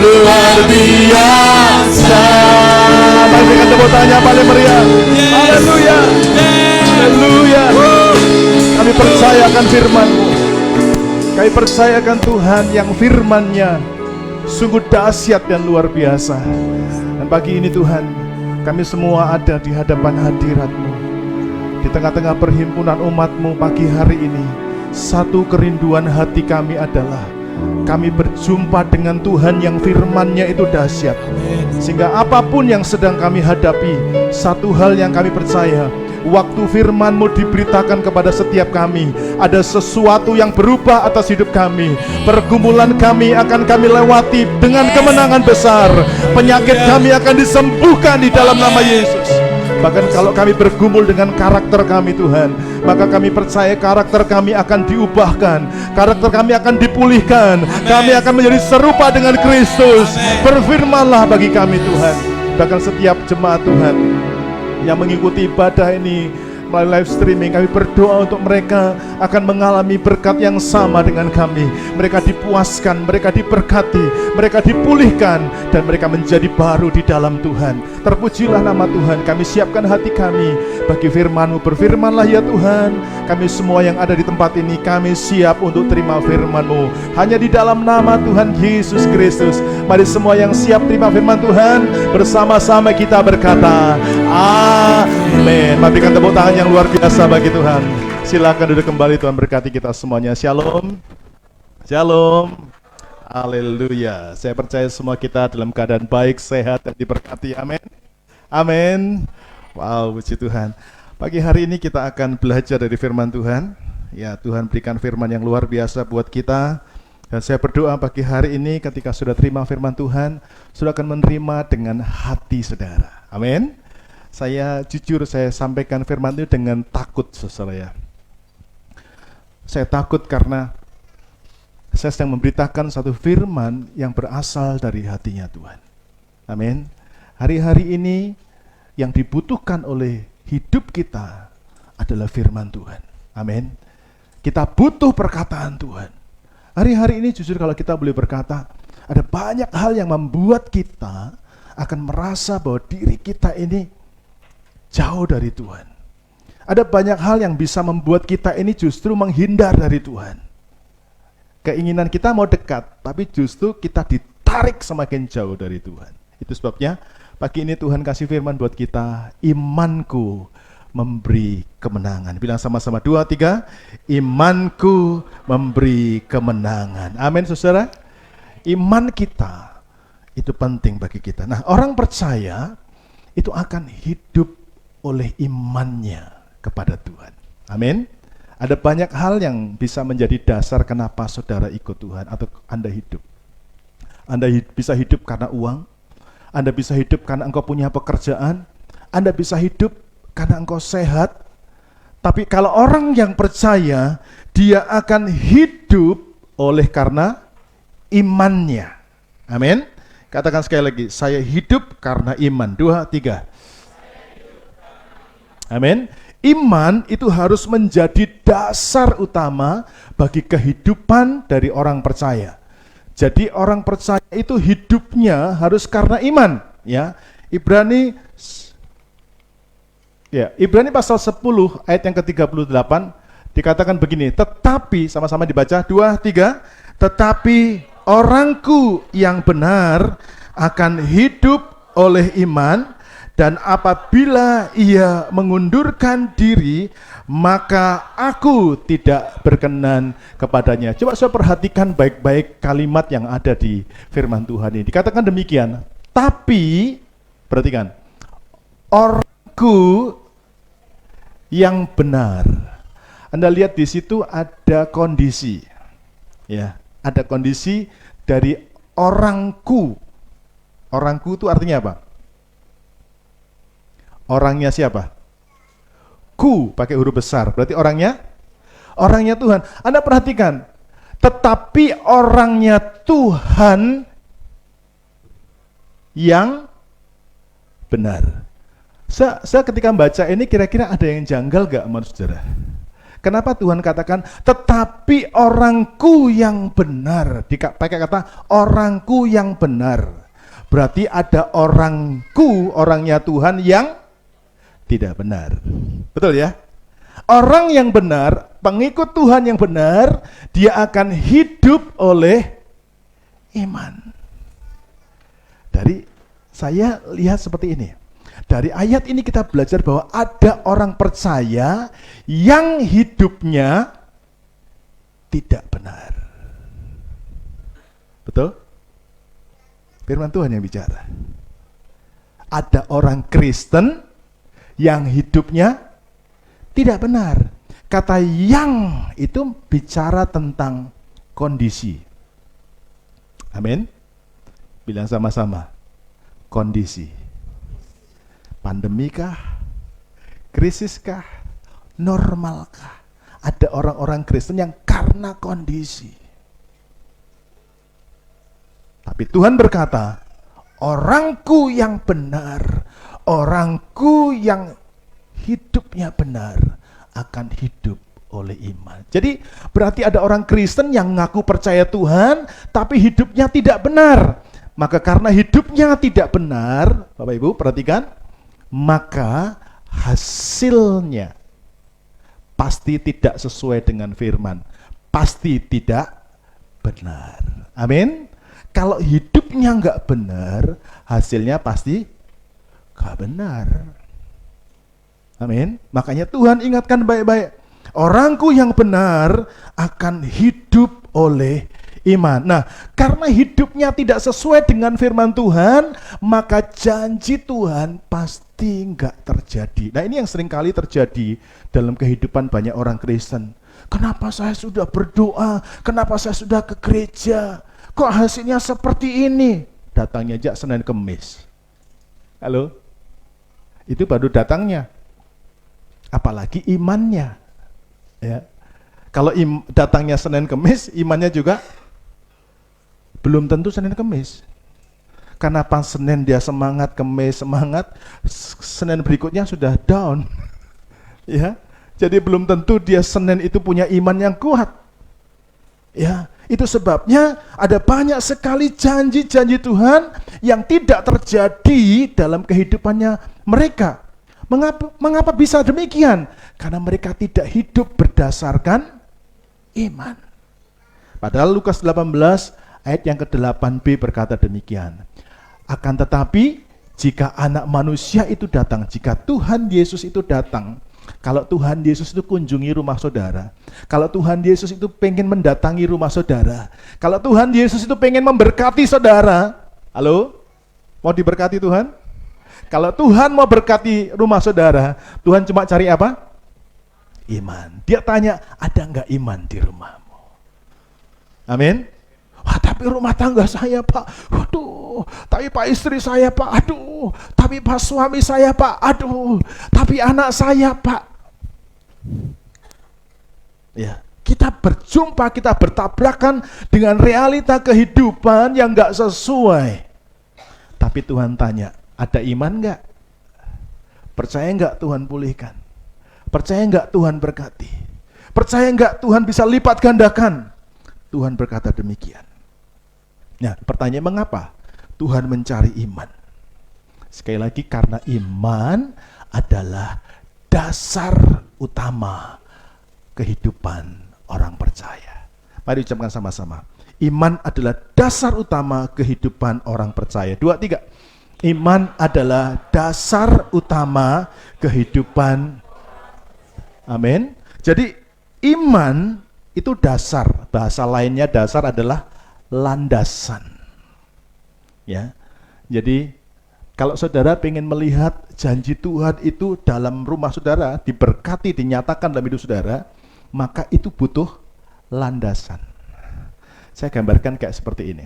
luar biasa. Mari berikan tepuk tangan yang paling meriah. Haleluya. Haleluya. Kami percayakan firman-Mu. Kami percayakan Tuhan yang firman-Nya sungguh dahsyat dan luar biasa. Dan pagi ini Tuhan, kami semua ada di hadapan hadirat-Mu. Di tengah-tengah perhimpunan umat-Mu pagi hari ini, satu kerinduan hati kami adalah kami berjumpa dengan Tuhan yang firman-Nya itu dahsyat. Sehingga apapun yang sedang kami hadapi, satu hal yang kami percaya, waktu firman-Mu diberitakan kepada setiap kami, ada sesuatu yang berubah atas hidup kami. Pergumulan kami akan kami lewati dengan kemenangan besar. Penyakit kami akan disembuhkan di dalam nama Yesus. Bahkan kalau kami bergumul dengan karakter kami Tuhan, maka kami percaya karakter kami akan diubahkan, karakter kami akan dipulihkan. Kami akan menjadi serupa dengan Kristus. Berfirmanlah bagi kami Tuhan. Bahkan setiap jemaat Tuhan yang mengikuti ibadah ini melalui live streaming, kami berdoa untuk mereka akan mengalami berkat yang sama dengan kami. Mereka dipuaskan, mereka diberkati, mereka dipulihkan, dan mereka menjadi baru di dalam Tuhan. Terpujilah nama Tuhan. Kami siapkan hati kami bagi firman-Mu. Berfirmanlah ya Tuhan. Kami semua yang ada di tempat ini, kami siap untuk terima firman-Mu. Hanya di dalam nama Tuhan Yesus Kristus. Mari semua yang siap terima firman Tuhan, bersama-sama kita berkata amin. Mari berikan tepuk tangan yang luar biasa bagi Tuhan. Silakan duduk kembali. Tuhan berkati kita semuanya. Shalom. Shalom. Haleluya. Saya percaya semua kita dalam keadaan baik, sehat, dan diberkati. Amin. Amin. Wow, puji Tuhan. Pagi hari ini kita akan belajar dari firman Tuhan. Ya, Tuhan berikan firman yang luar biasa buat kita. Dan saya berdoa pagi hari ini ketika sudah terima firman Tuhan, sudah akan menerima dengan hati saudara. Amin. Saya jujur, saya sampaikan firman itu dengan takut, saudara ya. Saya takut karena saya sedang memberitakan satu firman yang berasal dari hatinya Tuhan. Amin. Hari-hari ini yang dibutuhkan oleh hidup kita adalah firman Tuhan. Amin. Kita butuh perkataan Tuhan. Hari-hari ini jujur kalau kita boleh berkata, ada banyak hal yang membuat kita akan merasa bahwa diri kita ini jauh dari Tuhan. Ada banyak hal yang bisa membuat kita ini justru menghindar dari Tuhan. Keinginan kita mau dekat, tapi justru kita ditarik semakin jauh dari Tuhan. Itu sebabnya pagi ini Tuhan kasih firman buat kita, imanku memberi kemenangan. Bilang sama-sama 2, 3, imanku memberi kemenangan. Amin saudara. Iman kita itu penting bagi kita. Nah, orang percaya itu akan hidup oleh imannya kepada Tuhan. Amin. Ada banyak hal yang bisa menjadi dasar kenapa saudara ikut Tuhan atau Anda hidup. Anda bisa hidup karena uang, Anda bisa hidup karena engkau punya pekerjaan, Anda bisa hidup karena engkau sehat. Tapi kalau orang yang percaya, dia akan hidup oleh karena imannya. Amin. Katakan sekali lagi, saya hidup karena iman. 2, 3. Amin. Iman itu harus menjadi dasar utama bagi kehidupan dari orang percaya. Jadi orang percaya itu hidupnya harus karena iman, ya. Ibrani pasal 10 ayat yang ke-38 dikatakan begini, tetapi sama-sama dibaca 2, 3, tetapi orangku yang benar akan hidup oleh iman, dan apabila ia mengundurkan diri, maka aku tidak berkenan kepadanya. Coba saya perhatikan baik-baik kalimat yang ada di firman Tuhan ini. Dikatakan demikian, tapi, perhatikan, orangku yang benar. Anda lihat di situ ada kondisi, ya, ada kondisi dari orangku. Orangku itu artinya apa? Orangnya siapa? Ku, pakai huruf besar. Berarti orangnya Tuhan. Anda perhatikan, tetapi orangnya Tuhan yang benar. Saya ketika membaca ini kira-kira ada yang janggal gak menurut saudara? Kenapa Tuhan katakan tetapi orangku yang benar? Pakai kata orangku yang benar. Berarti ada orangku, orangnya Tuhan yang tidak benar. Betul ya? Orang yang benar, pengikut Tuhan yang benar, dia akan hidup oleh iman. Dari saya lihat seperti ini. Dari ayat ini kita belajar bahwa ada orang percaya yang hidupnya tidak benar. Betul? Firman Tuhan yang bicara. Ada orang Kristen yang hidupnya tidak benar. Kata yang itu bicara tentang kondisi. Amin. Bilang sama-sama. Kondisi. Pandemikah? Krisiskah? Normalkah? Ada orang-orang Kristen yang karena kondisi. Tapi Tuhan berkata, orangku yang benar, orangku yang hidupnya benar akan hidup oleh iman. Jadi berarti ada orang Kristen yang ngaku percaya Tuhan, tapi hidupnya tidak benar. Maka karena hidupnya tidak benar, Bapak Ibu perhatikan, maka hasilnya pasti tidak sesuai dengan firman, pasti tidak benar. Amin. Kalau hidupnya nggak benar, hasilnya pasti nggak benar. Amin. Makanya Tuhan ingatkan baik-baik, orangku yang benar akan hidup oleh iman. Nah, karena hidupnya tidak sesuai dengan firman Tuhan, maka janji Tuhan pasti nggak terjadi. Nah, ini yang sering kali terjadi dalam kehidupan banyak orang Kristen. Kenapa saya sudah berdoa? Kenapa saya sudah ke gereja? Kok hasilnya seperti ini? Datangnya aja Senin Kemis. Halo? Itu baru datangnya. Apalagi imannya. Ya. Kalau datangnya Senin Kemis, imannya juga belum tentu Senin Kemis. Karena pas Senin dia semangat, Kemis semangat, Senin berikutnya sudah down. Ya. Jadi belum tentu dia Senin itu punya iman yang kuat. Ya, itu sebabnya ada banyak sekali janji-janji Tuhan yang tidak terjadi dalam kehidupannya mereka. Mengapa bisa demikian? Karena mereka tidak hidup berdasarkan iman. Padahal Lukas 18 ayat yang ke-8b berkata demikian. Akan tetapi jika anak manusia itu datang, jika Tuhan Yesus itu datang, kalau Tuhan Yesus itu kunjungi rumah saudara, kalau Tuhan Yesus itu pengen mendatangi rumah saudara, kalau Tuhan Yesus itu pengen memberkati saudara, halo? Mau diberkati Tuhan? Kalau Tuhan mau berkati rumah saudara, Tuhan cuma cari apa? Iman. Dia tanya, ada enggak iman di rumahmu? Amin? Wah, tapi rumah tangga saya Pak, waduh, tapi Pak istri saya Pak, aduh, tapi Pak suami saya Pak, aduh, tapi anak saya Pak. Ya, kita berjumpa, kita bertabrakan dengan realita kehidupan yang gak sesuai. Tapi Tuhan tanya, ada iman gak? Percaya gak Tuhan pulihkan? Percaya gak Tuhan berkati? Percaya gak Tuhan bisa lipat gandakan? Tuhan berkata demikian. Nah, pertanyaan mengapa Tuhan mencari iman? Sekali lagi, karena iman adalah dasar utama kehidupan orang percaya. Mari ucapkan sama-sama. Iman adalah dasar utama kehidupan orang percaya. 2, 3. Iman adalah dasar utama kehidupan. Amin. Jadi iman itu dasar. Bahasa lainnya dasar adalah landasan. Ya. Jadi kalau saudara ingin melihat janji Tuhan itu dalam rumah saudara, diberkati, dinyatakan dalam hidup saudara, maka itu butuh landasan. Saya gambarkan kayak seperti ini.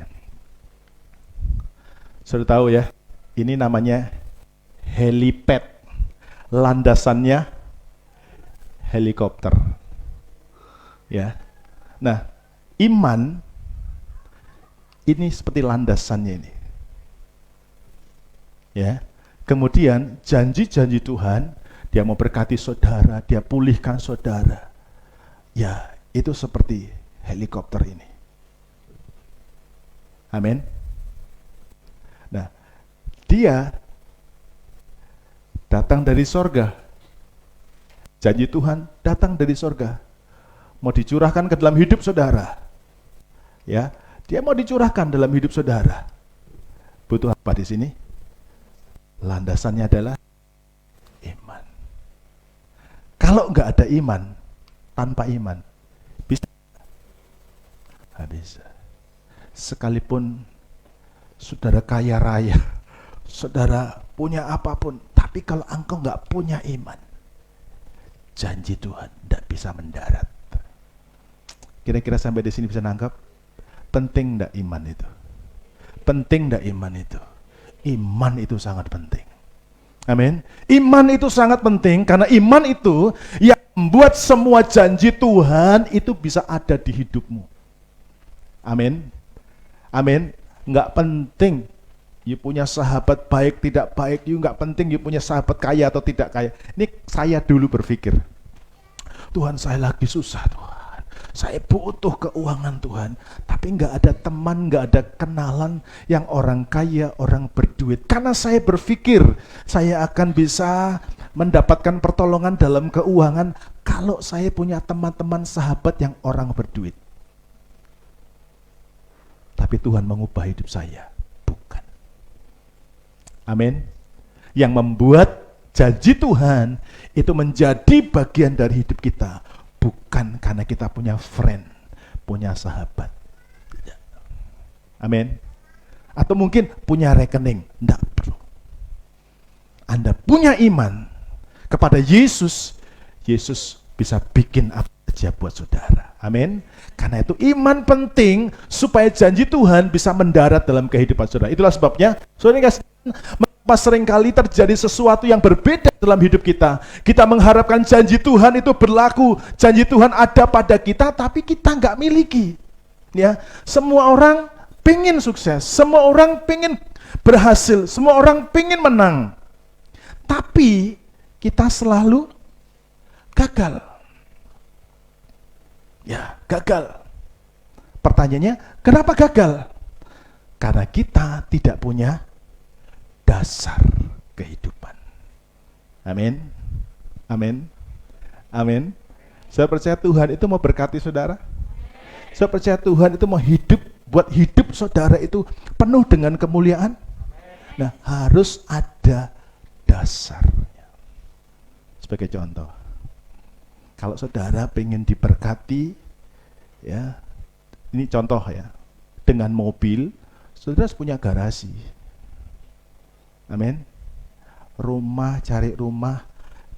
Saudara tahu ya, ini namanya helipad. Landasannya helikopter. Ya. Nah, iman ini seperti landasannya ini. Ya. Kemudian janji-janji Tuhan, dia mau berkati saudara, dia pulihkan saudara. Ya, itu seperti helikopter ini. Amin. Nah, dia datang dari sorga. Janji Tuhan datang dari sorga. Mau dicurahkan ke dalam hidup saudara. Ya, dia mau dicurahkan dalam hidup saudara. Butuh apa di sini? Landasannya adalah iman. Kalau nggak ada iman, tanpa iman, bisa? Nggak bisa. Sekalipun saudara kaya raya, saudara punya apapun, tapi kalau engkau nggak punya iman, janji Tuhan tidak bisa mendarat. Kira-kira sampai di sini bisa nangkap? Penting nggak iman itu? Penting nggak iman itu? Iman itu sangat penting. Amin. Iman itu sangat penting karena iman itu yang membuat semua janji Tuhan itu bisa ada di hidupmu. Amin. Amin. Nggak penting you punya sahabat baik tidak baik, you nggak penting you punya sahabat kaya atau tidak kaya. Ini saya dulu berpikir, Tuhan saya lagi susah Tuhan. Saya butuh keuangan Tuhan, tapi nggak ada teman, nggak ada kenalan yang orang kaya, orang berduit. Karena saya berpikir saya akan bisa mendapatkan pertolongan dalam keuangan kalau saya punya teman-teman sahabat yang orang berduit. Tapi Tuhan mengubah hidup saya, bukan. Amin. Yang membuat janji Tuhan itu menjadi bagian dari hidup kita. Bukan karena kita punya friend, punya sahabat. Tidak. Amin. Atau mungkin punya rekening. Tidak perlu. Anda punya iman kepada Yesus, Yesus bisa bikin apa saja buat saudara. Amin. Karena itu iman penting supaya janji Tuhan bisa mendarat dalam kehidupan saudara. Itulah sebabnya, saudara kasih, mengapa seringkali terjadi sesuatu yang berbeda dalam hidup kita. Kita mengharapkan janji Tuhan itu berlaku, janji Tuhan ada pada kita, tapi kita nggak miliki. Ya, semua orang pengen sukses, semua orang pengen berhasil, semua orang pengen menang, tapi kita selalu gagal. Ya, gagal. Pertanyaannya, kenapa gagal? Karena kita tidak punya dasar kehidupan. Amin. Amin. Amin. Saya percaya Tuhan itu mau berkati saudara. Saya percaya Tuhan itu mau buat hidup saudara itu penuh dengan kemuliaan. Nah, harus ada dasarnya. Sebagai contoh, kalau saudara pengen diberkati, ya, ini contoh ya, dengan mobil, saudara harus punya garasi. Amin. Rumah, cari rumah,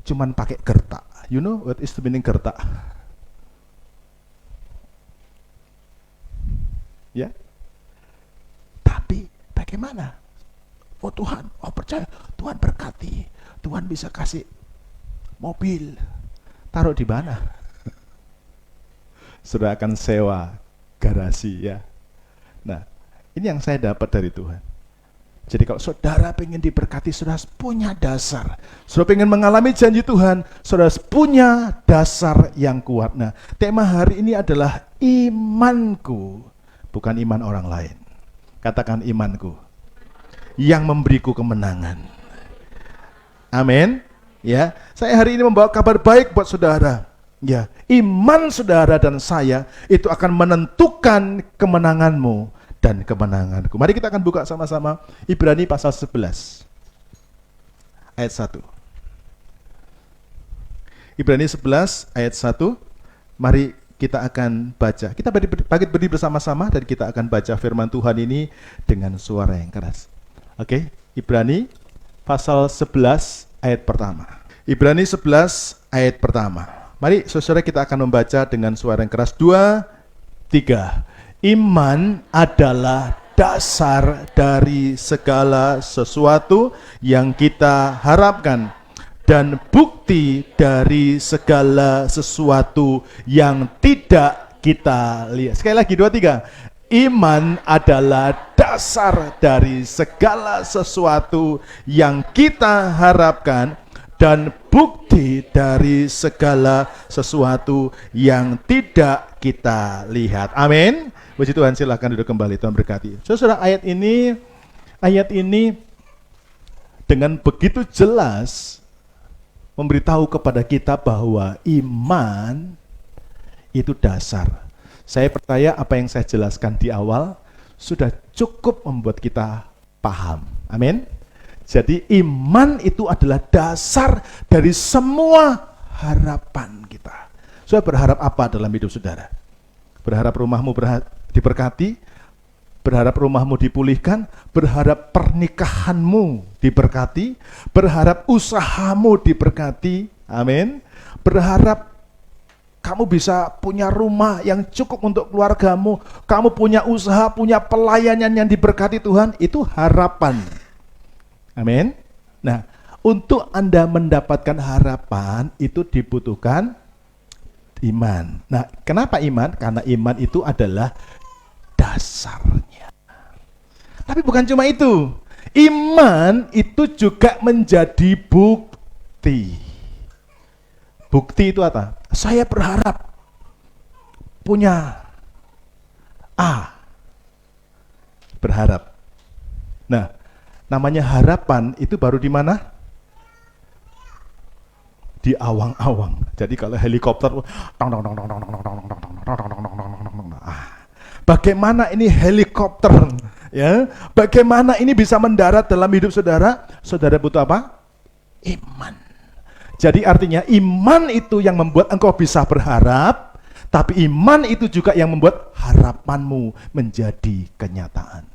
cuman pakai gertak. You know what is the meaning gertak? Ya. Tapi bagaimana? Oh Tuhan, oh percaya, Tuhan berkati, Tuhan bisa kasih mobil. Taruh di mana? Saudara akan sewa garasi ya. Nah, ini yang saya dapat dari Tuhan. Jadi kalau saudara pengen diberkati, saudara punya dasar. Saudara pengen mengalami janji Tuhan, saudara punya dasar yang kuat. Nah, tema hari ini adalah imanku, bukan iman orang lain. Katakan imanku, yang memberiku kemenangan. Amin. Ya, saya hari ini membawa kabar baik buat saudara. Ya, iman saudara dan saya itu akan menentukan kemenanganmu dan kemenanganku. Mari kita akan buka sama-sama Ibrani pasal 11 ayat 1. Ibrani 11 ayat 1. Mari kita akan baca. Kita berdiri bersama-sama dan kita akan baca firman Tuhan ini dengan suara yang keras. Oke, Ibrani pasal 11 ayat pertama. Ibrani 11 ayat pertama. Mari saudara kita akan membaca dengan suara yang keras. 2, 3. Iman adalah dasar dari segala sesuatu yang kita harapkan dan bukti dari segala sesuatu yang tidak kita lihat. Sekali lagi 2, 3. Iman adalah dasar dari segala sesuatu yang kita harapkan dan bukti dari segala sesuatu yang tidak kita lihat. Amin. Puji Tuhan, silakan duduk kembali. Tuhan berkati. Saudara, ayat ini dengan begitu jelas memberitahu kepada kita bahwa iman itu dasar. Saya percaya apa yang saya jelaskan di awal sudah cukup membuat kita paham. Amin. Jadi iman itu adalah dasar dari semua harapan kita. Saudara berharap apa dalam hidup saudara? Berharap rumahmu diberkati, berharap rumahmu dipulihkan, berharap pernikahanmu diberkati, berharap usahamu diberkati. Amin. Berharap kamu bisa punya rumah yang cukup untuk keluargamu, kamu punya usaha, punya pelayanan yang diberkati Tuhan, itu harapan. Amin. Nah, untuk Anda mendapatkan harapan itu dibutuhkan iman. Nah, kenapa iman? Karena iman itu adalah dasarnya. Tapi bukan cuma itu. Iman itu juga menjadi bukti. Bukti itu apa? Saya berharap punya A. Berharap. Nah, namanya harapan itu baru di mana? Di awang-awang. Jadi kalau helikopter, bagaimana ini helikopter? Ya, bagaimana ini bisa mendarat dalam hidup saudara? Saudara butuh apa? Iman. Jadi artinya iman itu yang membuat engkau bisa berharap, tapi iman itu juga yang membuat harapanmu menjadi kenyataan.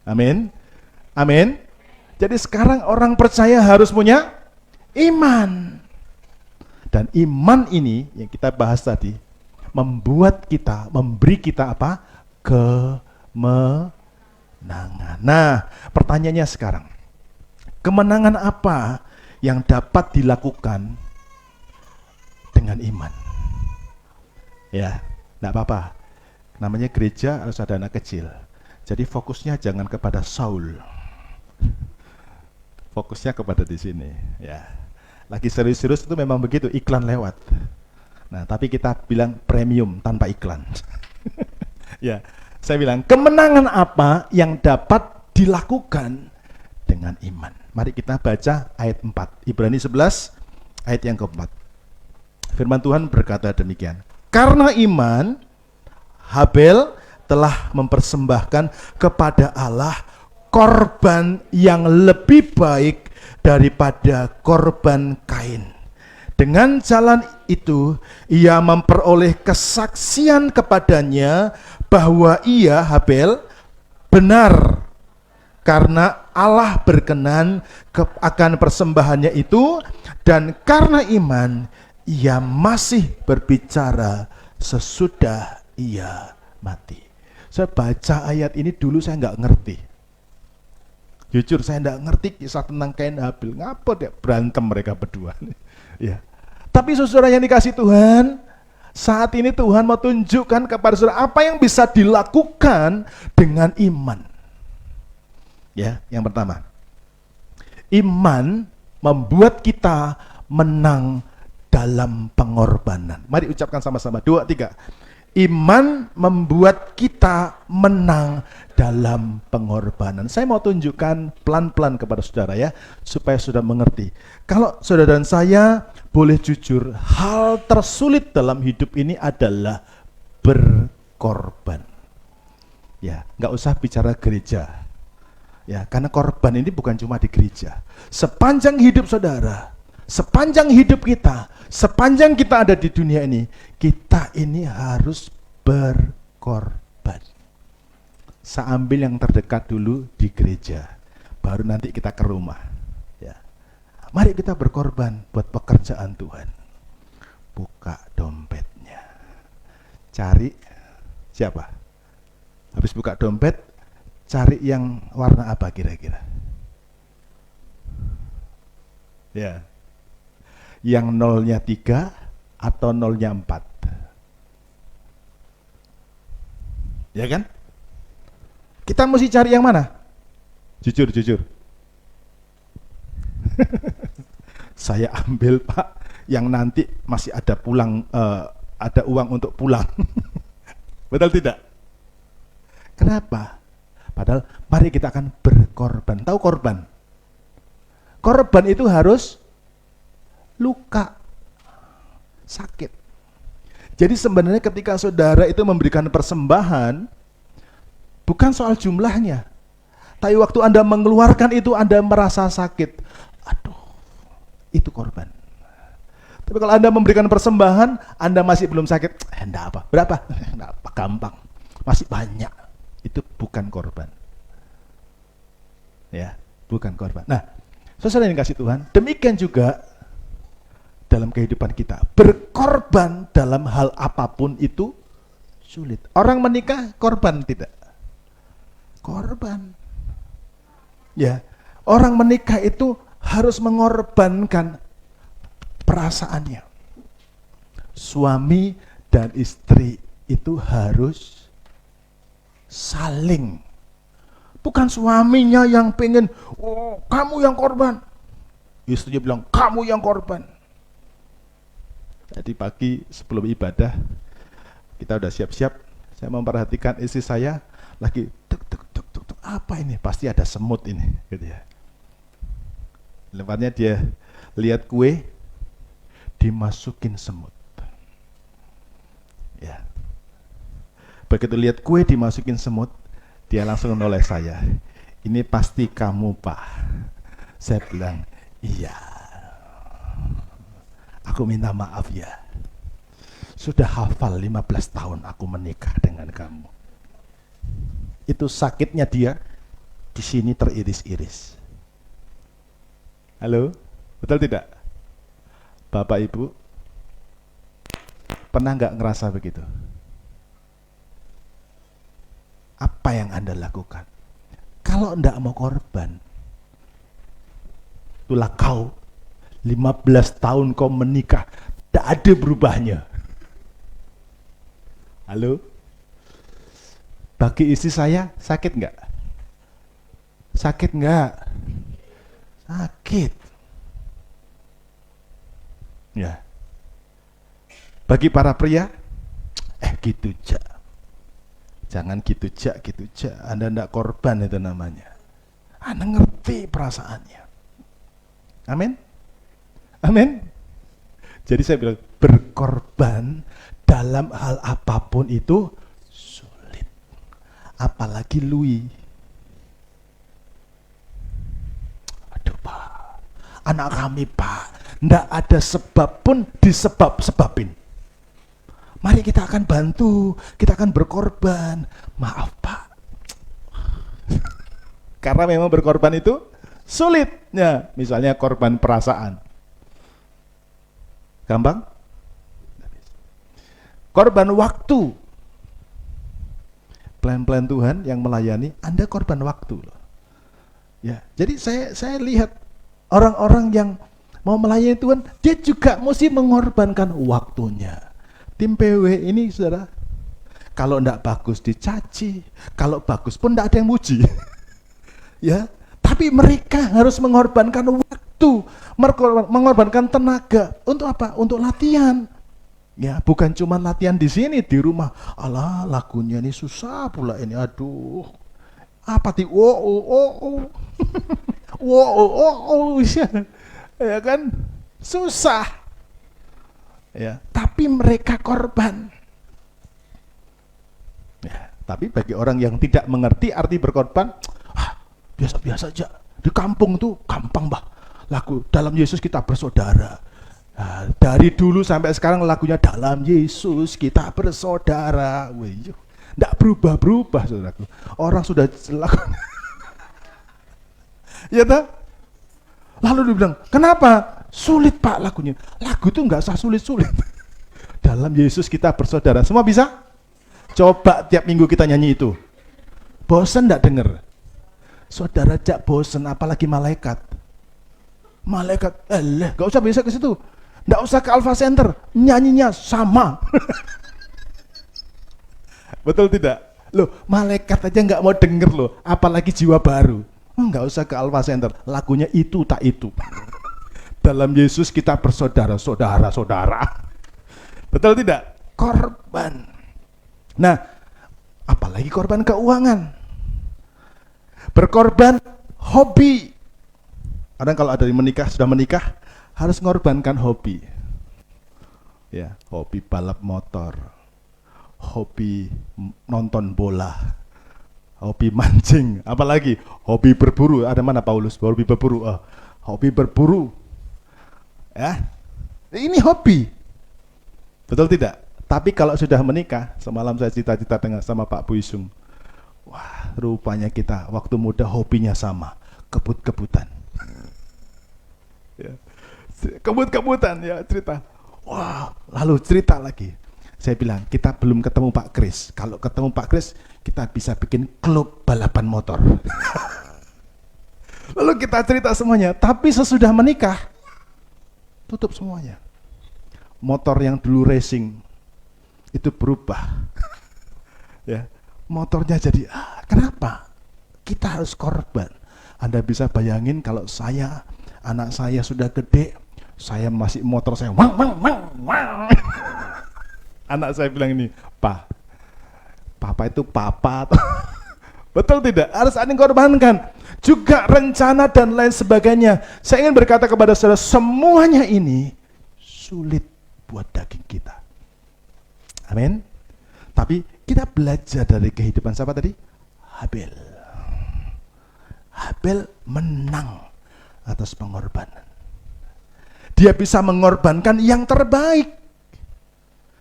Amin. Amin. Jadi sekarang orang percaya harus punya iman. Dan iman ini yang kita bahas tadi membuat kita, memberi kita apa? Kemenangan. Nah, pertanyaannya sekarang, kemenangan apa yang dapat dilakukan dengan iman? Ya, enggak apa-apa. Namanya gereja harus ada anak kecil. Jadi fokusnya jangan kepada Saul. Fokusnya kepada di sini, ya. Lagi serius-serius itu memang begitu, iklan lewat. Nah, tapi kita bilang premium tanpa iklan. Ya, saya bilang kemenangan apa yang dapat dilakukan dengan iman. Mari kita baca ayat 4, Ibrani 11 ayat yang keempat. Firman Tuhan berkata demikian. Karena iman, Habel telah mempersembahkan kepada Allah korban yang lebih baik daripada korban Kain. Dengan jalan itu, ia memperoleh kesaksian kepadanya bahwa ia, Habel, benar karena Allah berkenan akan persembahannya itu, dan karena iman, ia masih berbicara sesudah ia mati. Saya baca ayat ini dulu saya nggak ngerti. Jujur saya tidak ngerti kisah tentang Kain Habel. Ngapa dia berantem mereka berdua? Ya. Tapi saudara yang dikasih Tuhan, saat ini Tuhan mau tunjukkan kepada saudara apa yang bisa dilakukan dengan iman. Ya, yang pertama, iman membuat kita menang dalam pengorbanan. Mari ucapkan sama-sama, 2, 3. Iman membuat kita menang dalam pengorbanan. Saya mau tunjukkan pelan-pelan kepada saudara ya, supaya saudara mengerti. Kalau saudara dan saya boleh jujur, hal tersulit dalam hidup ini adalah berkorban. Ya, nggak usah bicara gereja. Ya, karena korban ini bukan cuma di gereja. Sepanjang hidup saudara, sepanjang hidup kita, sepanjang kita ada di dunia ini, kita ini harus berkorban. Saya ambil yang terdekat dulu di gereja, baru nanti kita ke rumah. Ya. Mari kita berkorban buat pekerjaan Tuhan. Buka dompetnya. Cari siapa? Habis buka dompet, cari yang warna apa kira-kira? Ya. Yang nolnya 3 atau nolnya 4? Ya kan? Kita mesti cari yang mana? Jujur. saya ambil Pak, yang nanti masih ada ada uang untuk pulang. Betul tidak? Kenapa? Padahal mari kita akan berkorban. Tahu korban? Korban itu harus luka, sakit. Jadi sebenarnya ketika saudara itu memberikan persembahan, bukan soal jumlahnya. Tapi waktu Anda mengeluarkan itu, Anda merasa sakit. Aduh, itu korban. Tapi kalau Anda memberikan persembahan, Anda masih belum sakit, enggak apa. Berapa? Enggak apa, gampang. Masih banyak. Itu bukan korban. Ya, bukan korban. Nah, saudara yang dikasih Tuhan, demikian juga dalam kehidupan kita. Berkorban dalam hal apapun itu sulit. Orang menikah korban tidak? Korban. Ya, orang menikah itu harus mengorbankan perasaannya. Suami dan istri itu harus saling. Bukan suaminya yang pengen, oh kamu yang korban. Istrinya bilang, kamu yang korban. Tadi pagi sebelum ibadah, kita udah siap-siap, saya memperhatikan istri saya lagi tuk, apa ini? Pasti ada semut ini, gitu ya. Lempatnya dia lihat kue, dimasukin semut. Ya. Begitu lihat kue dimasukin semut, dia langsung noleh saya. Ini pasti kamu, Pak. Saya bilang, iya. Aku minta maaf ya. Sudah hafal 15 tahun aku menikah dengan kamu. Itu sakitnya dia di sini teriris-iris. Halo, betul tidak? Bapak Ibu, pernah nggak ngerasa begitu? Apa yang Anda lakukan? Kalau enggak mau korban, itulah kau 15 tahun kau menikah, tak ada berubahnya. Halo? Bagi istri saya, sakit enggak? Sakit enggak? Sakit. Ya. Bagi para pria, gitu aja. Jangan gitu aja, gitu aja. Anda enggak korban itu namanya. Anda ngerti perasaannya. Amin? Amin. Jadi saya bilang, berkorban dalam hal apapun itu sulit. Apalagi Louis. Aduh Pak, anak kami Pak, ndak ada sebab pun disebab-sebabin. Mari kita akan bantu, kita akan berkorban. Maaf Pak. Karena memang berkorban itu sulitnya. Misalnya korban perasaan. Gampang? Korban waktu. Plan-plan Tuhan yang melayani, Anda korban waktu loh. Ya, jadi saya lihat orang-orang yang mau melayani Tuhan, dia juga mesti mengorbankan waktunya. Tim PW ini saudara, kalau enggak bagus dicaci, kalau bagus pun enggak ada yang muji. Ya, tapi mereka harus mengorbankan waktu, mengorbankan tenaga. Untuk apa? Untuk latihan. Ya, bukan cuma latihan di sini, di rumah. Alah, lagunya ini susah pula ini. Aduh. Apa ti? Ya kan? Susah. Ya, tapi mereka korban. Ya, tapi bagi orang yang tidak mengerti arti berkorban, biasa-biasa aja. Di kampung tuh gampang bah. Lagu dalam Yesus kita bersaudara. Nah, dari dulu sampai sekarang lagunya dalam Yesus kita bersaudara. Wih, nggak berubah-berubah saudaraku. Orang sudah lagu. Ya tak? Lalu dia bilang, kenapa? Sulit Pak lagunya. Lagu itu nggak usah sulit-sulit. Dalam Yesus kita bersaudara. Semua bisa? Coba tiap minggu kita nyanyi itu. Bosan nggak denger? Saudara jak bosan, apalagi malaikat. Malaikat, gak usah bisa ke situ. Gak usah ke Alpha Center, nyanyinya sama. Betul tidak? Loh, malaikat aja gak mau denger loh, apalagi jiwa baru. Gak usah ke Alpha Center, lagunya itu tak itu. dalam Yesus kita bersaudara-saudara. Betul tidak? Korban. Nah, apalagi korban keuangan. Berkorban hobi. Kadang kalau ada yang sudah menikah, harus mengorbankan hobi. Ya, hobi balap motor, hobi nonton bola, hobi mancing, apalagi hobi berburu. Ada mana Paulus? Hobi berburu. Hobi berburu. Ya. Ini hobi. Betul tidak? Tapi kalau sudah menikah, semalam saya cita-cita sama Pak Buisung. Wah, rupanya kita waktu muda hobinya sama, kebut-kebutan. Ya. Kebut-kebutan ya cerita. Wah, lalu cerita lagi. Saya bilang, kita belum ketemu Pak Kris. Kalau ketemu Pak Kris, kita bisa bikin klub balapan motor. Lalu kita cerita semuanya, tapi sesudah menikah, tutup semuanya. Motor yang dulu racing, itu berubah. Ya, motornya jadi, kenapa? Kita harus korban. Anda bisa bayangin kalau anak saya sudah gede, saya masih motor saya, wang. Anak saya bilang ini, Papa itu papa. Betul tidak? Harus ada yang korbankan. Juga rencana dan lain sebagainya. Saya ingin berkata kepada saudara, semuanya ini sulit buat daging kita. Amin. Tapi kita belajar dari kehidupan siapa tadi? Habel. Habel menang atas pengorbanan. Dia bisa mengorbankan yang terbaik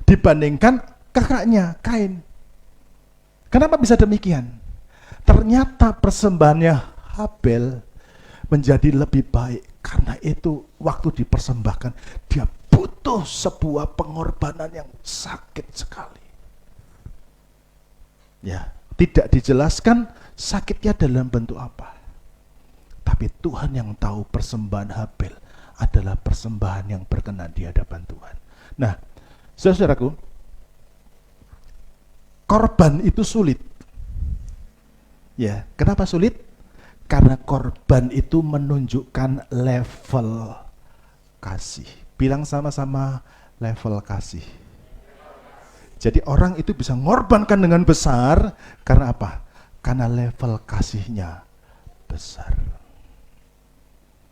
dibandingkan kakaknya Kain. Kenapa bisa demikian? Ternyata persembahannya Habel menjadi lebih baik karena itu waktu dipersembahkan dia butuh sebuah pengorbanan yang sakit sekali. Ya, tidak dijelaskan sakitnya dalam bentuk apa. Tapi Tuhan yang tahu persembahan Habel adalah persembahan yang berkenan di hadapan Tuhan. Nah, saudaraku, korban itu sulit. Ya, kenapa sulit? Karena korban itu menunjukkan level kasih. Bilang sama-sama, level kasih. Jadi orang itu bisa mengorbankan dengan besar, karena apa? Karena level kasihnya besar.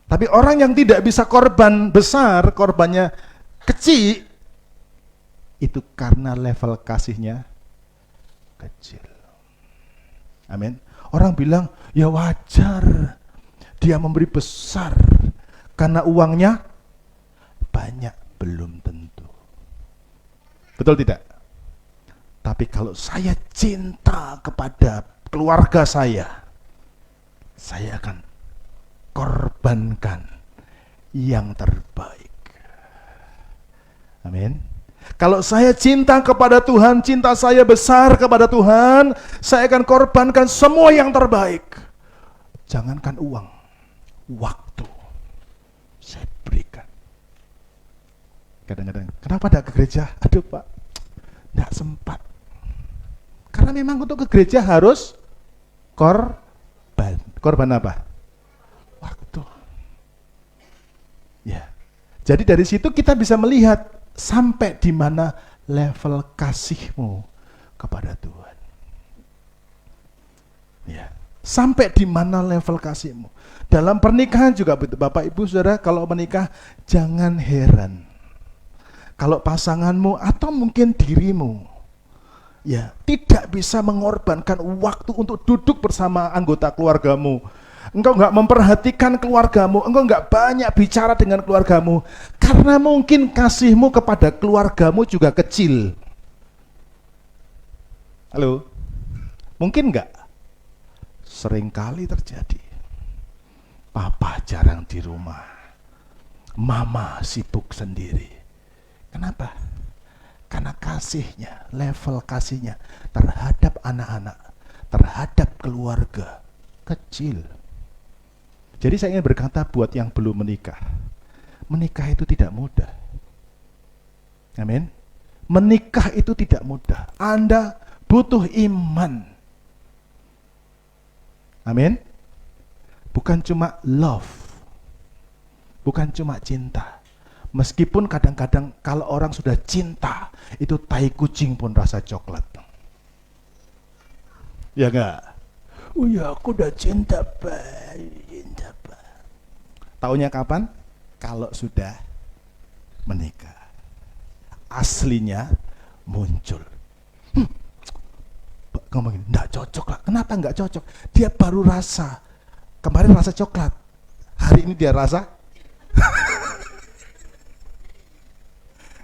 Tapi orang yang tidak bisa korban besar, korbannya kecil, itu karena level kasihnya kecil. Amin. Orang bilang, ya wajar dia memberi besar karena uangnya banyak. Belum tentu. Betul tidak? Tapi kalau saya cinta kepada keluarga saya akan korbankan yang terbaik. Amin. Kalau saya cinta kepada Tuhan, cinta saya besar kepada Tuhan, saya akan korbankan semua yang terbaik. Jangankan uang, waktu saya berikan. Kadang-kadang, kenapa tidak ke gereja? Aduh Pak, tidak sempat. Karena memang untuk ke gereja harus korban. Korban apa? Waktu. Ya. Jadi dari situ kita bisa melihat sampai di mana level kasihmu kepada Tuhan. Ya. Sampai di mana level kasihmu. Dalam pernikahan juga Bapak Ibu Saudara, kalau menikah jangan heran kalau pasanganmu atau mungkin dirimu ya tidak bisa mengorbankan waktu untuk duduk bersama anggota keluargamu. Engkau enggak memperhatikan keluargamu, engkau enggak banyak bicara dengan keluargamu, karena mungkin kasihmu kepada keluargamu juga kecil. Halo? Mungkin enggak? Seringkali terjadi. Papa jarang di rumah, mama sibuk sendiri. Kenapa? Karena kasihnya, level kasihnya terhadap anak-anak, terhadap keluarga kecil. Jadi saya ingin berkata buat yang belum menikah, menikah itu tidak mudah. Amin. Menikah itu tidak mudah. Anda butuh iman. Amin. Bukan cuma love. bukan cuma cinta. Meskipun kadang-kadang kalau orang sudah cinta, itu tai kucing pun rasa coklat. Ya enggak? Oh ya, aku udah cinta, Pak. Cinta, Pak. Taunya kapan? Kalau sudah menikah. Aslinya muncul. Ngomongin, enggak cocok lah. Kenapa enggak cocok? Dia baru rasa. Kemarin rasa coklat. Hari ini dia rasa.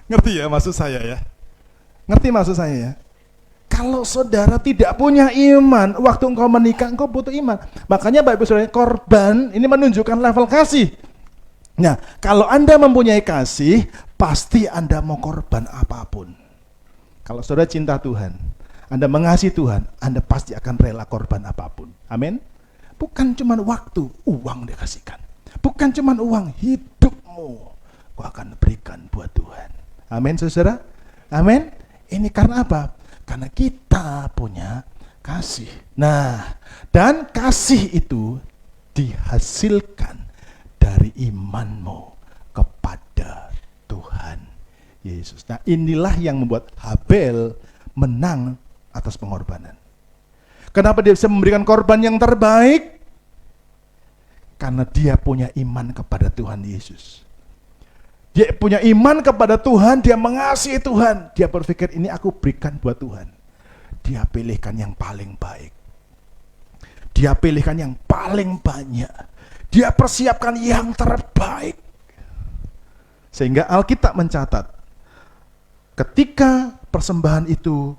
Ngerti ya maksud saya ya? Ngerti maksud saya ya? Kalau saudara tidak punya iman, waktu engkau menikah engkau butuh iman. Makanya Bapak Ibu Saudara, korban ini menunjukkan level kasih. Nah, kalau Anda mempunyai kasih, pasti Anda mau korban apapun. Kalau saudara cinta Tuhan, Anda mengasihi Tuhan, Anda pasti akan rela korban apapun. Amin. Bukan cuma waktu, uang dikasihkan. Bukan cuma uang, hidupmu kau akan berikan buat Tuhan. Amin, saudara. Amin. Ini karena apa? Karena kita punya kasih. Nah, dan kasih itu dihasilkan dari imanmu kepada Tuhan Yesus. Nah, inilah yang membuat Habel menang atas pengorbanan. Kenapa dia bisa memberikan korban yang terbaik? Karena dia punya iman kepada Tuhan Yesus. Dia punya iman kepada Tuhan, dia mengasihi Tuhan. Dia berpikir, ini aku berikan buat Tuhan. Dia pilihkan yang paling baik. Dia pilihkan yang paling banyak. Dia persiapkan yang terbaik. Sehingga Alkitab mencatat, ketika persembahan itu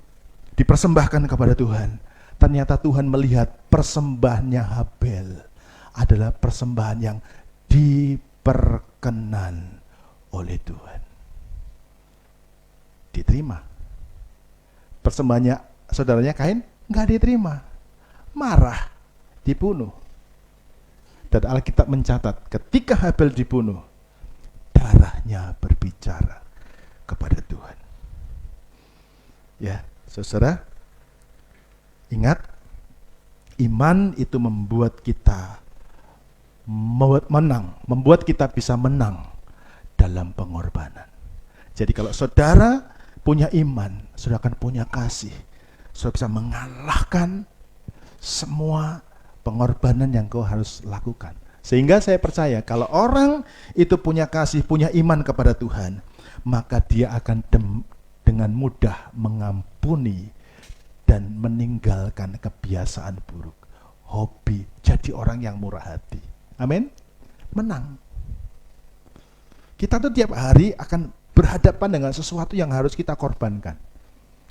dipersembahkan kepada Tuhan, ternyata Tuhan melihat persembahannya Habel adalah persembahan yang diperkenan oleh Tuhan. Diterima. Persembahannya saudaranya Kain nggak diterima. Marah, dibunuh. Dan Alkitab mencatat ketika Habel dibunuh, darahnya berbicara kepada Tuhan. Ya, saudara, ingat, iman itu membuat kita menang, membuat kita bisa menang dalam pengorbanan. Jadi kalau saudara punya iman, saudara akan punya kasih, saudara bisa mengalahkan semua pengorbanan yang kau harus lakukan. Sehingga saya percaya kalau orang itu punya kasih, punya iman kepada Tuhan, maka dia akan dengan mudah mengampuni dan meninggalkan kebiasaan buruk, hobi, jadi orang yang murah hati. Amin. Menang. Kita tuh tiap hari akan berhadapan dengan sesuatu yang harus kita korbankan.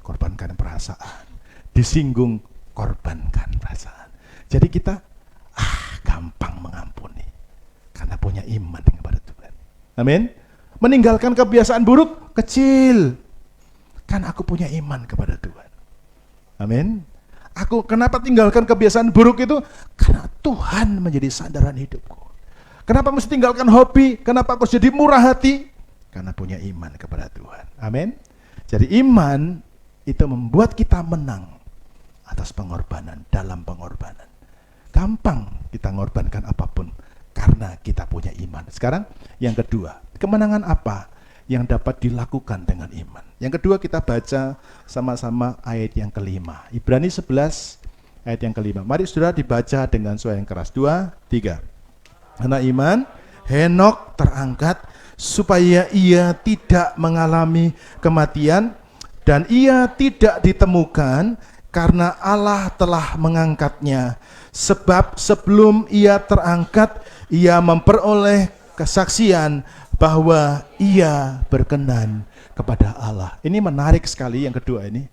Korbankan perasaan. Disinggung, korbankan perasaan. Jadi kita gampang mengampuni karena punya iman kepada Tuhan. Amin. Meninggalkan kebiasaan buruk kecil. Kan aku punya iman kepada Tuhan. Amin. Aku kenapa tinggalkan kebiasaan buruk itu? Karena Tuhan menjadi sandaran hidupku. Kenapa mesti tinggalkan hobi? Kenapa aku jadi murah hati? Karena punya iman kepada Tuhan. Amin. Jadi iman itu membuat kita menang atas pengorbanan, dalam pengorbanan. Gampang kita mengorbankan apapun karena kita punya iman. Sekarang yang kedua, kemenangan apa yang dapat dilakukan dengan iman? Yang kedua kita baca sama-sama ayat yang kelima. Ibrani 11 ayat yang kelima. Mari saudara dibaca dengan suara yang keras. 2, 3. Karena iman, Henokh terangkat supaya ia tidak mengalami kematian dan ia tidak ditemukan karena Allah telah mengangkatnya. Sebab sebelum ia terangkat, ia memperoleh kesaksian bahwa ia berkenan kepada Allah. Ini menarik sekali yang kedua ini.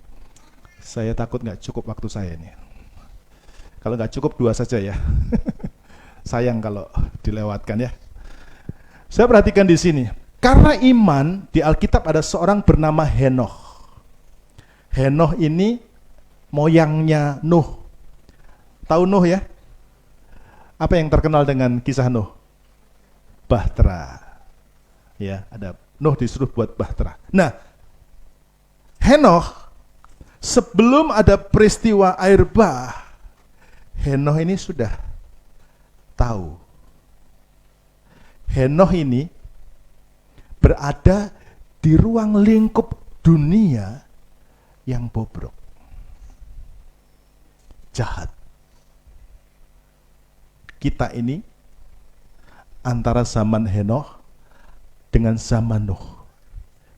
Saya takut nggak cukup waktu saya ini. Kalau nggak cukup 2 saja ya. Sayang kalau dilewatkan ya. Saya perhatikan di sini. Karena iman, di Alkitab ada seorang bernama Henokh. Henokh ini moyangnya Nuh. Tahu Nuh ya? Apa yang terkenal dengan kisah Nuh? Bahtera. Ya, ada Nuh disuruh buat bahtera. Nah, Henokh sebelum ada peristiwa air bah, Henokh ini sudah tahu. Henokh ini berada di ruang lingkup dunia yang bobrok, jahat. Kita ini antara zaman Henokh dengan zaman Nuh.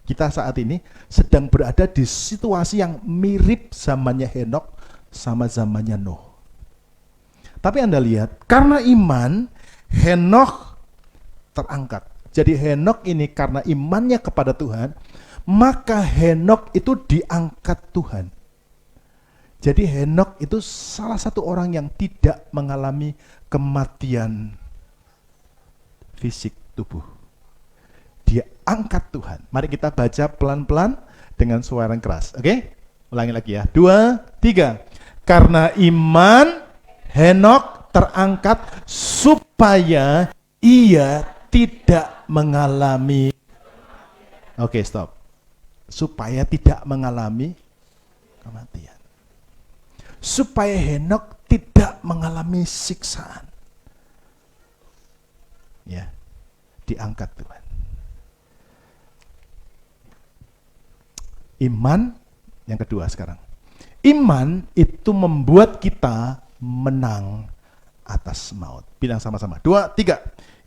Kita saat ini sedang berada di situasi yang mirip zamannya Henokh sama zamannya Nuh. Tapi Anda lihat, karena iman, Henokh terangkat. Jadi Henokh ini karena imannya kepada Tuhan, maka Henokh itu diangkat Tuhan. Jadi Henokh itu salah satu orang yang tidak mengalami kematian fisik tubuh. Dia angkat Tuhan. Mari kita baca pelan-pelan dengan suara yang keras. Oke? Ulangi lagi ya. 2, 3. Karena iman Henokh terangkat supaya ia tidak mengalami. Oke, stop. Supaya tidak mengalami kematian. Supaya Henokh tidak mengalami siksaan. Ya, diangkat Tuhan. Iman yang kedua sekarang. Iman itu membuat kita menang atas maut. Bilang sama-sama. 2, 3.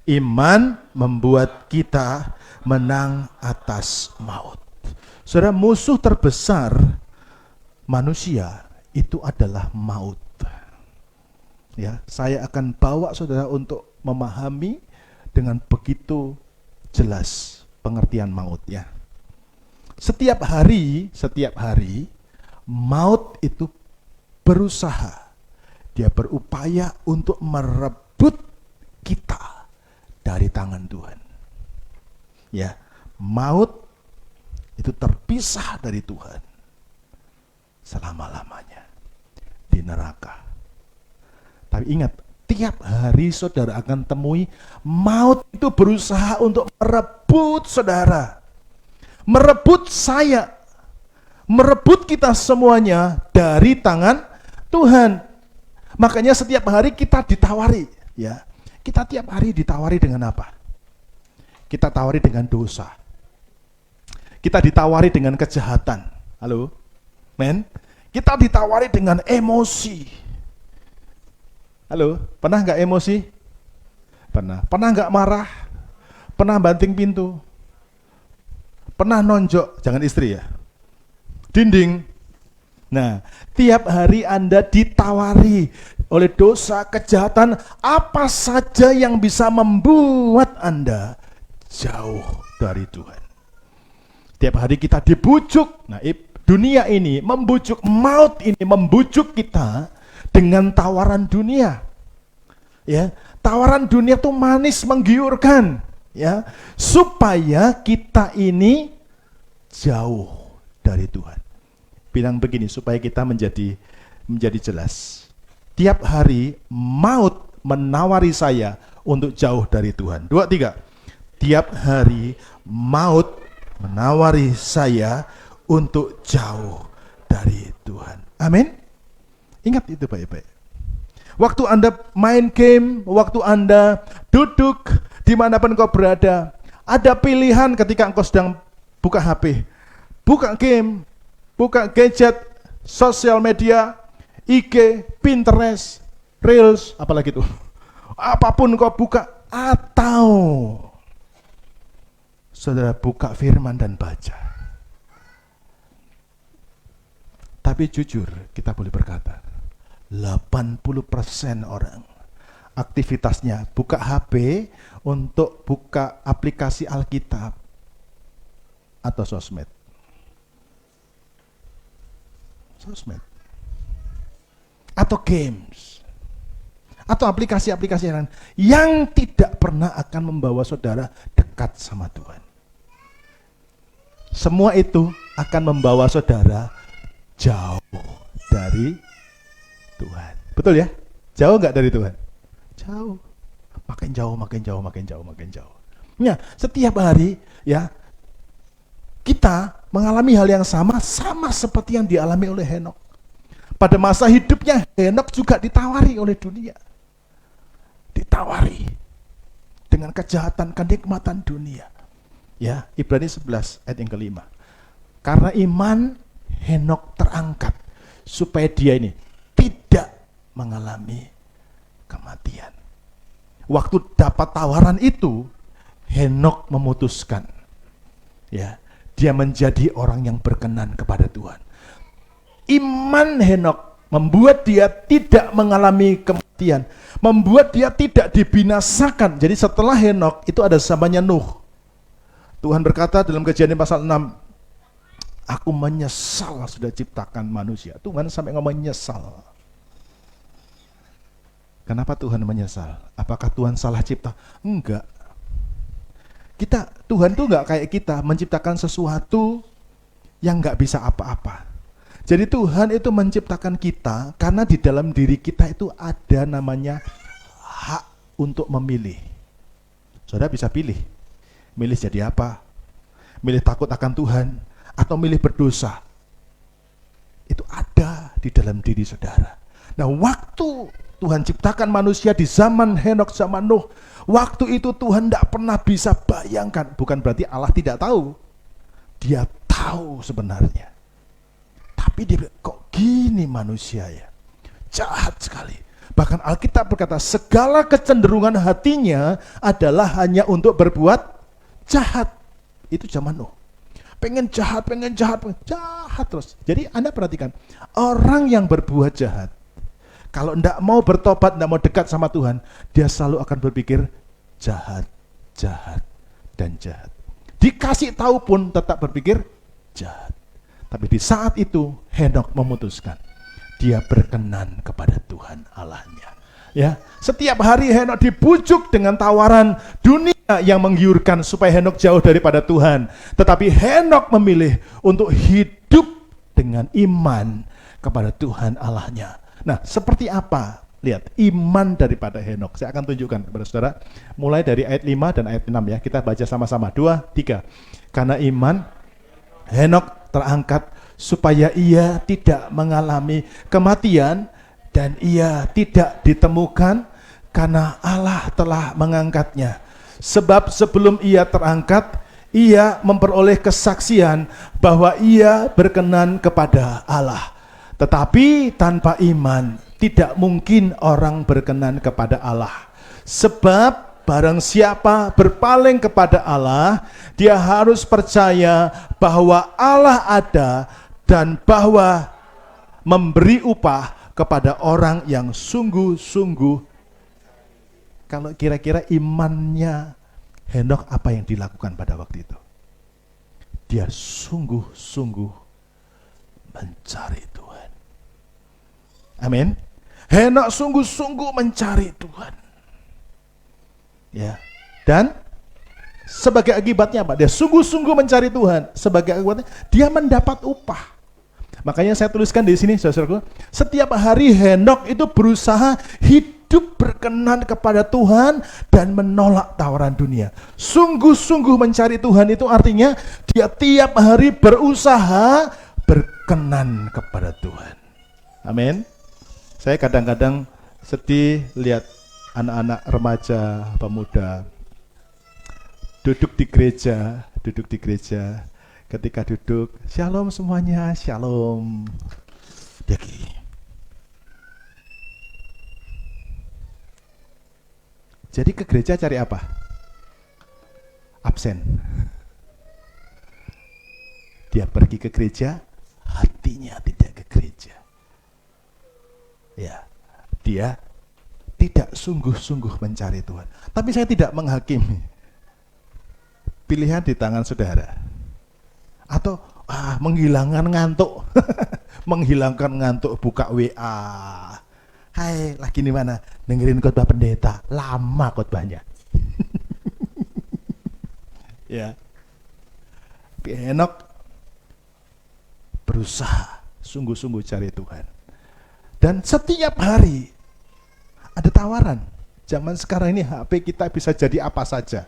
Iman membuat kita menang atas maut. Saudara, musuh terbesar manusia itu adalah maut. Ya, saya akan bawa saudara untuk memahami dengan begitu jelas pengertian maut ya. Setiap hari maut itu berusaha, dia berupaya untuk merebut kita dari tangan Tuhan. Ya, maut itu terpisah dari Tuhan selama-lamanya di neraka. Tapi ingat, tiap hari saudara akan temui maut itu berusaha untuk merebut saudara, merebut saya, merebut kita semuanya dari tangan Tuhan. Makanya setiap hari kita ditawari, ya. Kita tiap hari ditawari dengan apa? Kita tawari dengan dosa. Kita ditawari dengan kejahatan. Halo? Men? Kita ditawari dengan emosi. Halo? Pernah nggak emosi? Pernah. Pernah nggak marah? Pernah banting pintu? Pernah nonjok? Jangan istri ya. Dinding. Nah, tiap hari Anda ditawari oleh dosa, kejahatan, apa saja yang bisa membuat Anda jauh dari Tuhan. Tiap hari kita dibujuk. Nah, dunia ini membujuk, maut ini membujuk kita dengan tawaran dunia. Ya, tawaran dunia itu manis menggiurkan, ya, supaya kita ini jauh dari Tuhan. Bilang begini supaya kita menjadi jelas. Tiap hari maut menawari saya untuk jauh dari Tuhan. 2, 3. Tiap hari maut menawari saya untuk jauh dari Tuhan. Amin. Ingat itu baik-baik. Waktu Anda main game, waktu Anda duduk dimanapun engkau berada, ada pilihan ketika engkau sedang buka HP, buka game, buka gadget, sosial media, IG, Pinterest, Reels, apalagi itu. Apapun kau buka, atau saudara buka firman dan baca. Tapi jujur, kita boleh berkata, 80% orang aktivitasnya buka HP untuk buka aplikasi Alkitab atau sosmed. Atau games, atau aplikasi-aplikasi yang tidak pernah akan membawa saudara dekat sama Tuhan. Semua itu akan membawa saudara jauh dari Tuhan. Betul ya? Jauh nggak dari Tuhan? Jauh. Makin jauh. Nah, setiap hari ya kita mengalami hal yang sama seperti yang dialami oleh Henokh. Pada masa hidupnya Henokh juga ditawari oleh dunia. Ditawari dengan kejahatan, kenikmatan dunia. Ya, Ibrani 11 ayat yang kelima. Karena iman Henok terangkat supaya dia ini tidak mengalami kematian. Waktu dapat tawaran itu, Henok memutuskan, ya, dia menjadi orang yang berkenan kepada Tuhan. Iman Henok membuat dia tidak mengalami kematian, membuat dia tidak dibinasakan. Jadi setelah Henok itu ada zamannya Nuh. Tuhan berkata dalam Kejadian pasal 6, aku menyesal sudah ciptakan manusia. Tuhan sampai ngomong menyesal. Kenapa Tuhan menyesal? Apakah Tuhan salah cipta? Enggak. Tuhan tuh enggak kayak kita menciptakan sesuatu yang enggak bisa apa-apa. Jadi Tuhan itu menciptakan kita karena di dalam diri kita itu ada namanya hak untuk memilih. Saudara bisa pilih. Milih jadi apa? Milih takut akan Tuhan atau milih berdosa. Itu ada di dalam diri saudara. Nah, waktu Tuhan ciptakan manusia di zaman Henok, zaman Nuh, waktu itu Tuhan tidak pernah bisa bayangkan. Bukan berarti Allah tidak tahu. Dia tahu sebenarnya. Tapi dia bilang, kok gini manusia ya? Jahat sekali. Bahkan Alkitab berkata, segala kecenderungan hatinya adalah hanya untuk berbuat jahat. Itu zaman Nuh. Pengen jahat terus. Jadi Anda perhatikan, orang yang berbuat jahat, kalau tidak mau bertobat, tidak mau dekat sama Tuhan, dia selalu akan berpikir jahat, dan jahat. Dikasih tahu pun tetap berpikir jahat. Tapi di saat itu Henok memutuskan dia berkenan kepada Tuhan Allahnya. Ya, setiap hari Henok dibujuk dengan tawaran dunia yang menggiurkan supaya Henok jauh daripada Tuhan. Tetapi Henok memilih untuk hidup dengan iman kepada Tuhan Allahnya. Nah, seperti apa? Lihat, iman daripada Henok. Saya akan tunjukkan kepada saudara mulai dari ayat 5 dan ayat 6 ya. Kita baca sama-sama. 2, 3. Karena iman Henok terangkat supaya ia tidak mengalami kematian dan ia tidak ditemukan karena Allah telah mengangkatnya. Sebab sebelum ia terangkat, ia memperoleh kesaksian bahwa ia berkenan kepada Allah. Tetapi tanpa iman tidak mungkin orang berkenan kepada Allah. Sebab barang siapa berpaling kepada Allah, dia harus percaya bahwa Allah ada dan bahwa memberi upah kepada orang yang sungguh-sungguh. Kalau kira-kira imannya Henok apa yang dilakukan pada waktu itu? Dia sungguh-sungguh mencari Tuhan. Amin. Henok sungguh-sungguh mencari Tuhan. Ya. Dan sebagai akibatnya apa? Dia sungguh-sungguh mencari Tuhan. Sebagai akibatnya dia mendapat upah. Makanya saya tuliskan di sini, saudaraku, setiap hari Henok itu berusaha hidup berkenan kepada Tuhan dan menolak tawaran dunia. Sungguh-sungguh mencari Tuhan itu artinya dia tiap hari berusaha berkenan kepada Tuhan. Amin. Saya kadang-kadang sedih lihat anak-anak remaja, pemuda duduk di gereja, ketika duduk, shalom semuanya, shalom. Dia gini. Jadi ke gereja cari apa? Absen. Dia pergi ke gereja, hatinya tidak ke gereja. Ya, dia tidak sungguh-sungguh mencari Tuhan. Tapi saya tidak menghakimi. Pilihan di tangan saudara. Atau menghilangkan ngantuk. Menghilangkan ngantuk, buka WA. Hai, lagi di mana? Dengerin khotbah pendeta. Lama khotbahnya. Ya. Henok berusaha sungguh-sungguh cari Tuhan. Dan setiap hari ada tawaran. Zaman sekarang ini HP kita bisa jadi apa saja.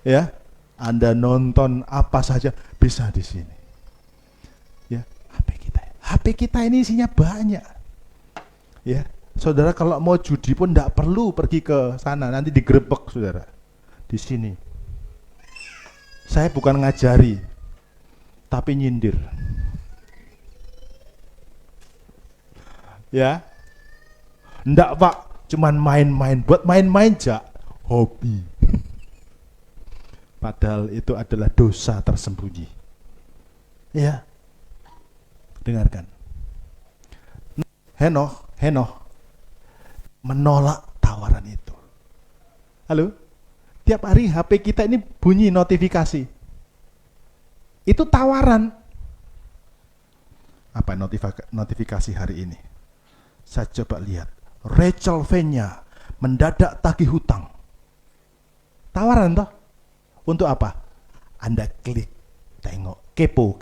Ya, Anda nonton apa saja bisa di sini. Ya, HP kita ini isinya banyak. Ya, saudara kalau mau judi pun tidak perlu pergi ke sana, nanti digerebek saudara. di sini. Saya bukan ngajari, tapi nyindir. Ya, ndak Pak, cuman main-main, buat main-main aja, hobi. Padahal itu adalah dosa tersembunyi. Ya, dengarkan. Henoch menolak tawaran itu. Halo? Tiap hari HP kita ini bunyi notifikasi. Itu tawaran. Apa notifikasi hari ini? Saya coba lihat. Rachel Fenya mendadak tagih hutang. Tawaran toh? Untuk apa? Anda klik, tengok, kepo.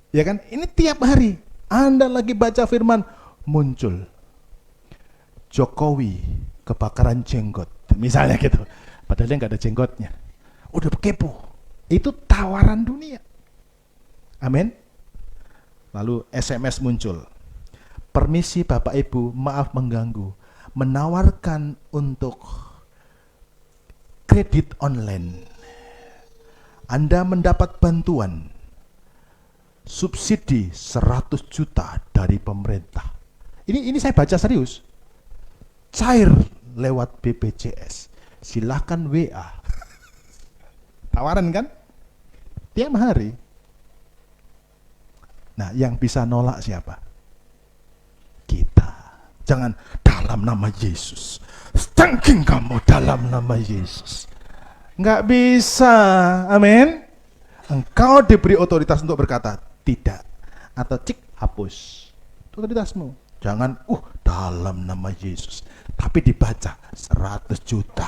Ya kan? Ini tiap hari. Anda lagi baca firman, muncul Jokowi kebakaran jenggot. Misalnya gitu. Padahal dia nggak ada jenggotnya. Udah kepo. Itu tawaran dunia. Amin. Lalu SMS muncul. Permisi Bapak Ibu, maaf mengganggu. Menawarkan untuk kredit online. Anda mendapat bantuan subsidi 100 juta dari pemerintah. Ini saya baca serius. Cair lewat BPJS. Silakan WA. Tawaran kan? Tiap hari. Nah, yang bisa nolak siapa? Kita. Jangan dalam nama Yesus. Thanking kamu dalam nama Yesus. Nggak bisa. Amin. Engkau diberi otoritas untuk berkata tidak. Atau cik, hapus. Itu otoritasmu. Jangan, dalam nama Yesus. Tapi dibaca 100 juta.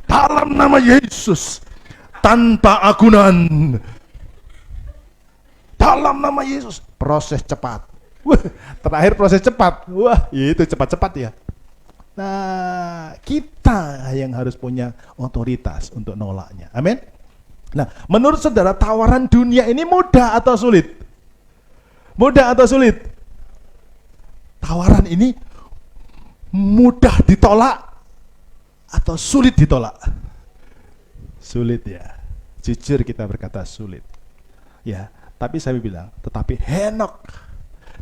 Dalam nama Yesus. Tanpa agunan. Dalam nama Yesus. Proses cepat. Terakhir proses cepat. Wah, itu cepat-cepat ya. Nah, kita yang harus punya otoritas untuk nolaknya. Amin. Nah, menurut saudara, tawaran dunia ini mudah atau sulit? Mudah atau sulit? Tawaran ini mudah ditolak atau sulit ditolak? Sulit ya. Jujur kita berkata sulit. Ya, tapi saya bilang, tetapi Henokh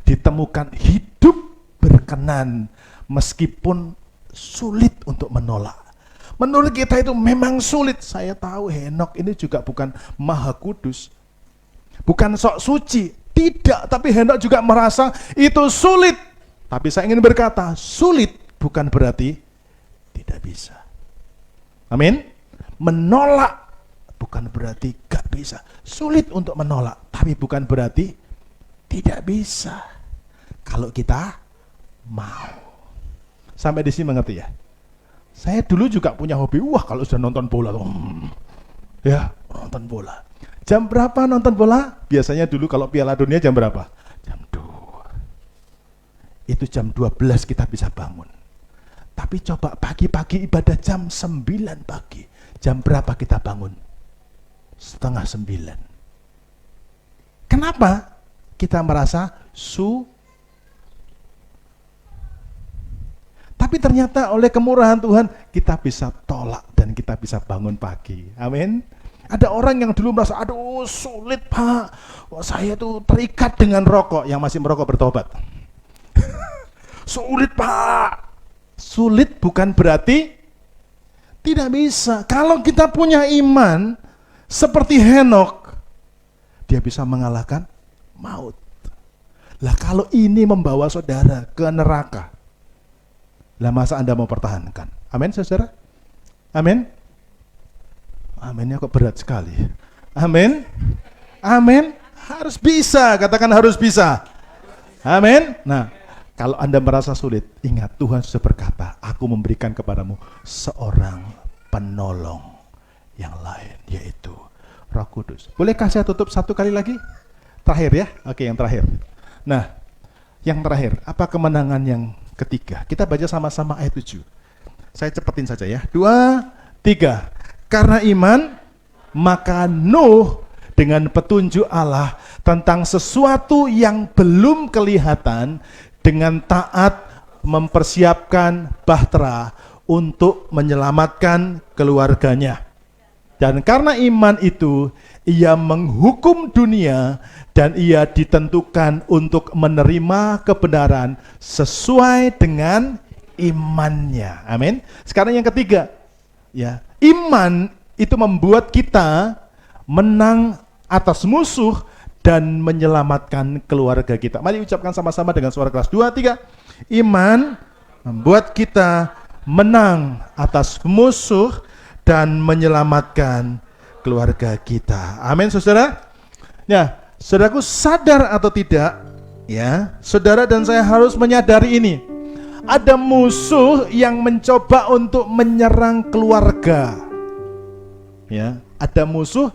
ditemukan hidup berkenan meskipun sulit untuk menolak. Menurut kita itu memang sulit. Saya tahu Henokh ini juga bukan maha kudus, bukan sok suci, tidak. Tapi Henokh juga merasa itu sulit. Tapi saya ingin berkata, sulit bukan berarti tidak bisa. Amin. Menolak bukan berarti gak bisa. Sulit untuk menolak, tapi bukan berarti tidak bisa. Kalau kita mau. Sampai di sini mengerti ya? Saya dulu juga punya hobi, kalau sudah nonton bola, ya nonton bola. Jam berapa nonton bola? Biasanya dulu kalau Piala Dunia jam berapa? Jam 2. Itu jam 12 kita bisa bangun. Tapi coba pagi-pagi ibadah jam 9 pagi. Jam berapa kita bangun? 8:30. Kenapa? Kita merasa tapi ternyata oleh kemurahan Tuhan kita bisa tolak dan kita bisa bangun pagi. Amin. Ada orang yang dulu merasa, aduh sulit Pak, saya tuh terikat dengan rokok. Yang masih merokok bertobat. Sulit Pak. Sulit bukan berarti tidak bisa. Kalau kita punya iman seperti Henokh, dia bisa mengalahkan maut. Lah kalau ini membawa saudara ke neraka, lah masa Anda mau pertahankan? Amin saudara? Amin? Aminnya kok berat sekali. Amin? Amin? Harus bisa, katakan harus bisa. Amin? Nah, kalau Anda merasa sulit, ingat Tuhan sudah berkata, aku memberikan kepadamu seorang penolong yang lain, yaitu Roh Kudus. Bolehkah saya tutup satu kali lagi? Terakhir ya? Oke, yang terakhir. Nah, yang terakhir, apa kemenangan yang ketiga? Kita baca sama-sama ayat 7. Saya cepetin saja ya. 2, 3. Karena iman, maka Nuh dengan petunjuk Allah tentang sesuatu yang belum kelihatan, dengan taat mempersiapkan bahtera untuk menyelamatkan keluarganya. Dan karena iman itu, ia menghukum dunia dan ia ditentukan untuk menerima kebenaran sesuai dengan imannya. Amin. Sekarang yang ketiga, ya, iman itu membuat kita menang atas musuh dan menyelamatkan keluarga kita. Mari ucapkan sama-sama dengan suara keras. 2, 3. Iman membuat kita menang atas musuh dan menyelamatkan keluarga kita. Amin, saudara. Ya, saudaraku, sadar atau tidak, ya, saudara dan saya harus menyadari ini. Ada musuh yang mencoba untuk menyerang keluarga. Ya, ada musuh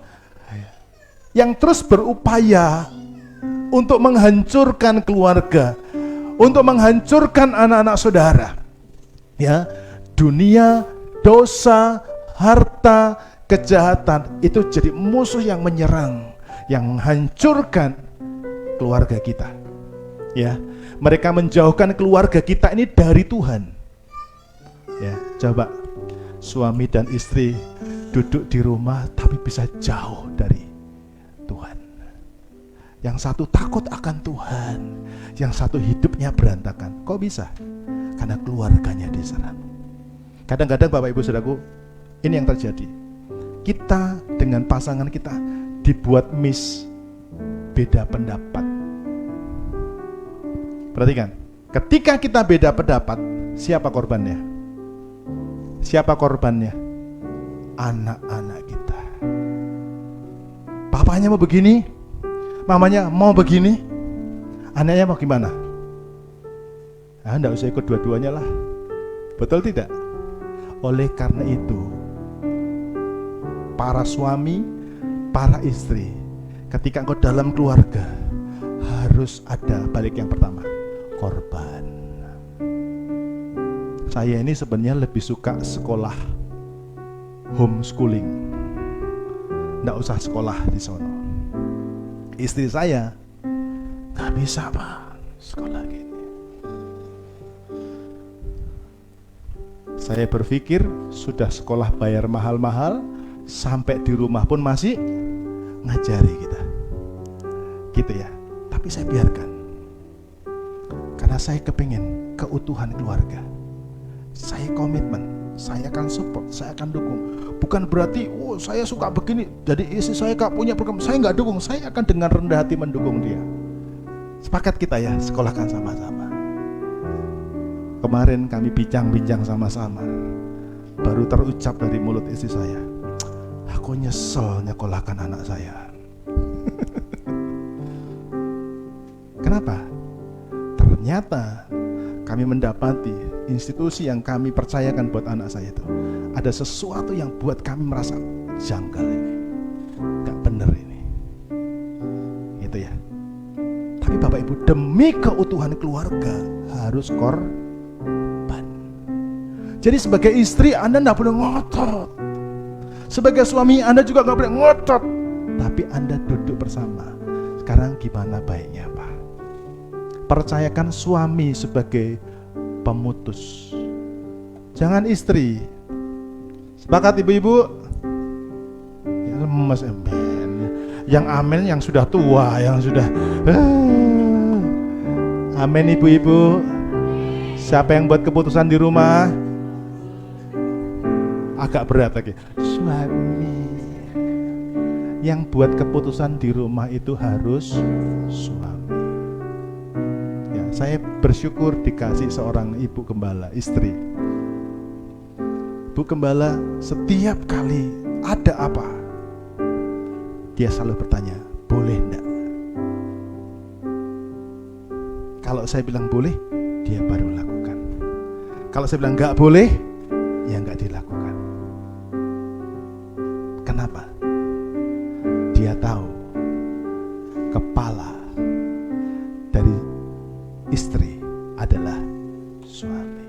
yang terus berupaya untuk menghancurkan keluarga, untuk menghancurkan anak-anak saudara. Ya, dunia, dosa, harta, kejahatan itu jadi musuh yang menyerang, yang menghancurkan keluarga kita. Ya, mereka menjauhkan keluarga kita ini dari Tuhan. Ya, coba suami dan istri duduk di rumah tapi bisa jauh dari Tuhan. Yang satu takut akan Tuhan, yang satu hidupnya berantakan. Kok bisa? Karena keluarganya diserang. Kadang-kadang Bapak Ibu Saudaraku, ini yang terjadi. Kita dengan pasangan kita dibuat beda pendapat. Perhatikan, ketika kita beda pendapat, siapa korbannya? Siapa korbannya? Anak-anak kita. Papanya mau begini, mamanya mau begini, anaknya mau gimana? Enggak usah ikut dua-duanya lah. Betul tidak? Oleh karena itu, para suami, para istri, ketika engkau dalam keluarga, harus ada balik yang pertama, korban. Saya ini sebenarnya lebih suka sekolah homeschooling, nggak usah sekolah di sono. Istri saya nggak bisa Pak sekolah gini. Saya berpikir sudah sekolah bayar mahal-mahal, sampai di rumah pun masih ngajari kita, gitu ya. Tapi saya biarkan, karena saya kepingin keutuhan keluarga. Saya komitmen, saya akan support, saya akan dukung. Bukan berarti, saya suka begini, jadi istri saya gak punya program, saya gak dukung. Saya akan dengan rendah hati mendukung dia. Sepakat kita ya, sekolahkan sama-sama. Kemarin kami bincang-bincang sama-sama, baru terucap dari mulut istri saya, aku nyesel nyekolahkan anak saya. Kenapa? Ternyata kami mendapati institusi yang kami percayakan buat anak saya itu ada sesuatu yang buat kami merasa janggal ini, gak bener ini, gitu ya. Tapi Bapak Ibu, demi keutuhan keluarga harus korban. Jadi sebagai istri Anda gak boleh ngotot, sebagai suami Anda juga gak boleh ngotot, tapi Anda duduk bersama. Sekarang gimana baiknya Pak? Percayakan suami sebagai pemutus, jangan istri. Sepakat ibu-ibu? Ya, lemes amen. Yang amen yang sudah tua, yang sudah amen ibu-ibu. Siapa yang buat keputusan di rumah? Agak berat lagi. Suami. Yang buat keputusan di rumah itu harus suami. Ya, saya bersyukur dikasih seorang ibu gembala, istri. Ibu gembala setiap kali ada apa, dia selalu bertanya, boleh enggak? Kalau saya bilang boleh, dia baru lakukan. Kalau saya bilang enggak boleh, ya enggak dilakukan. Kenapa? Dia tahu kepala dari istri adalah suami.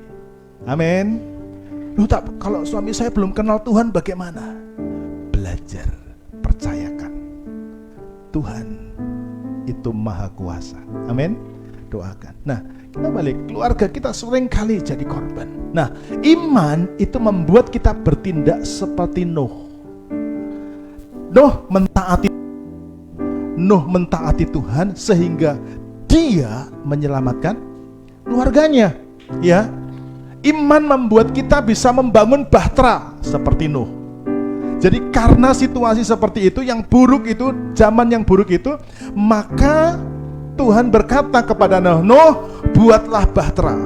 Amin. Loh, kalau suami saya belum kenal Tuhan bagaimana? Belajar, percayakan Tuhan itu maha kuasa. Amin. Doakan. Nah, Kita balik, keluarga kita sering kali jadi korban. Nah, iman itu membuat kita bertindak seperti Nuh. Nuh mentaati Tuhan sehingga dia menyelamatkan keluarganya. Ya, iman membuat kita bisa membangun bahtera seperti Nuh. Jadi karena situasi seperti itu, yang buruk itu, zaman yang buruk itu, maka Tuhan berkata kepada Nuh, Nuh, buatlah bahtera.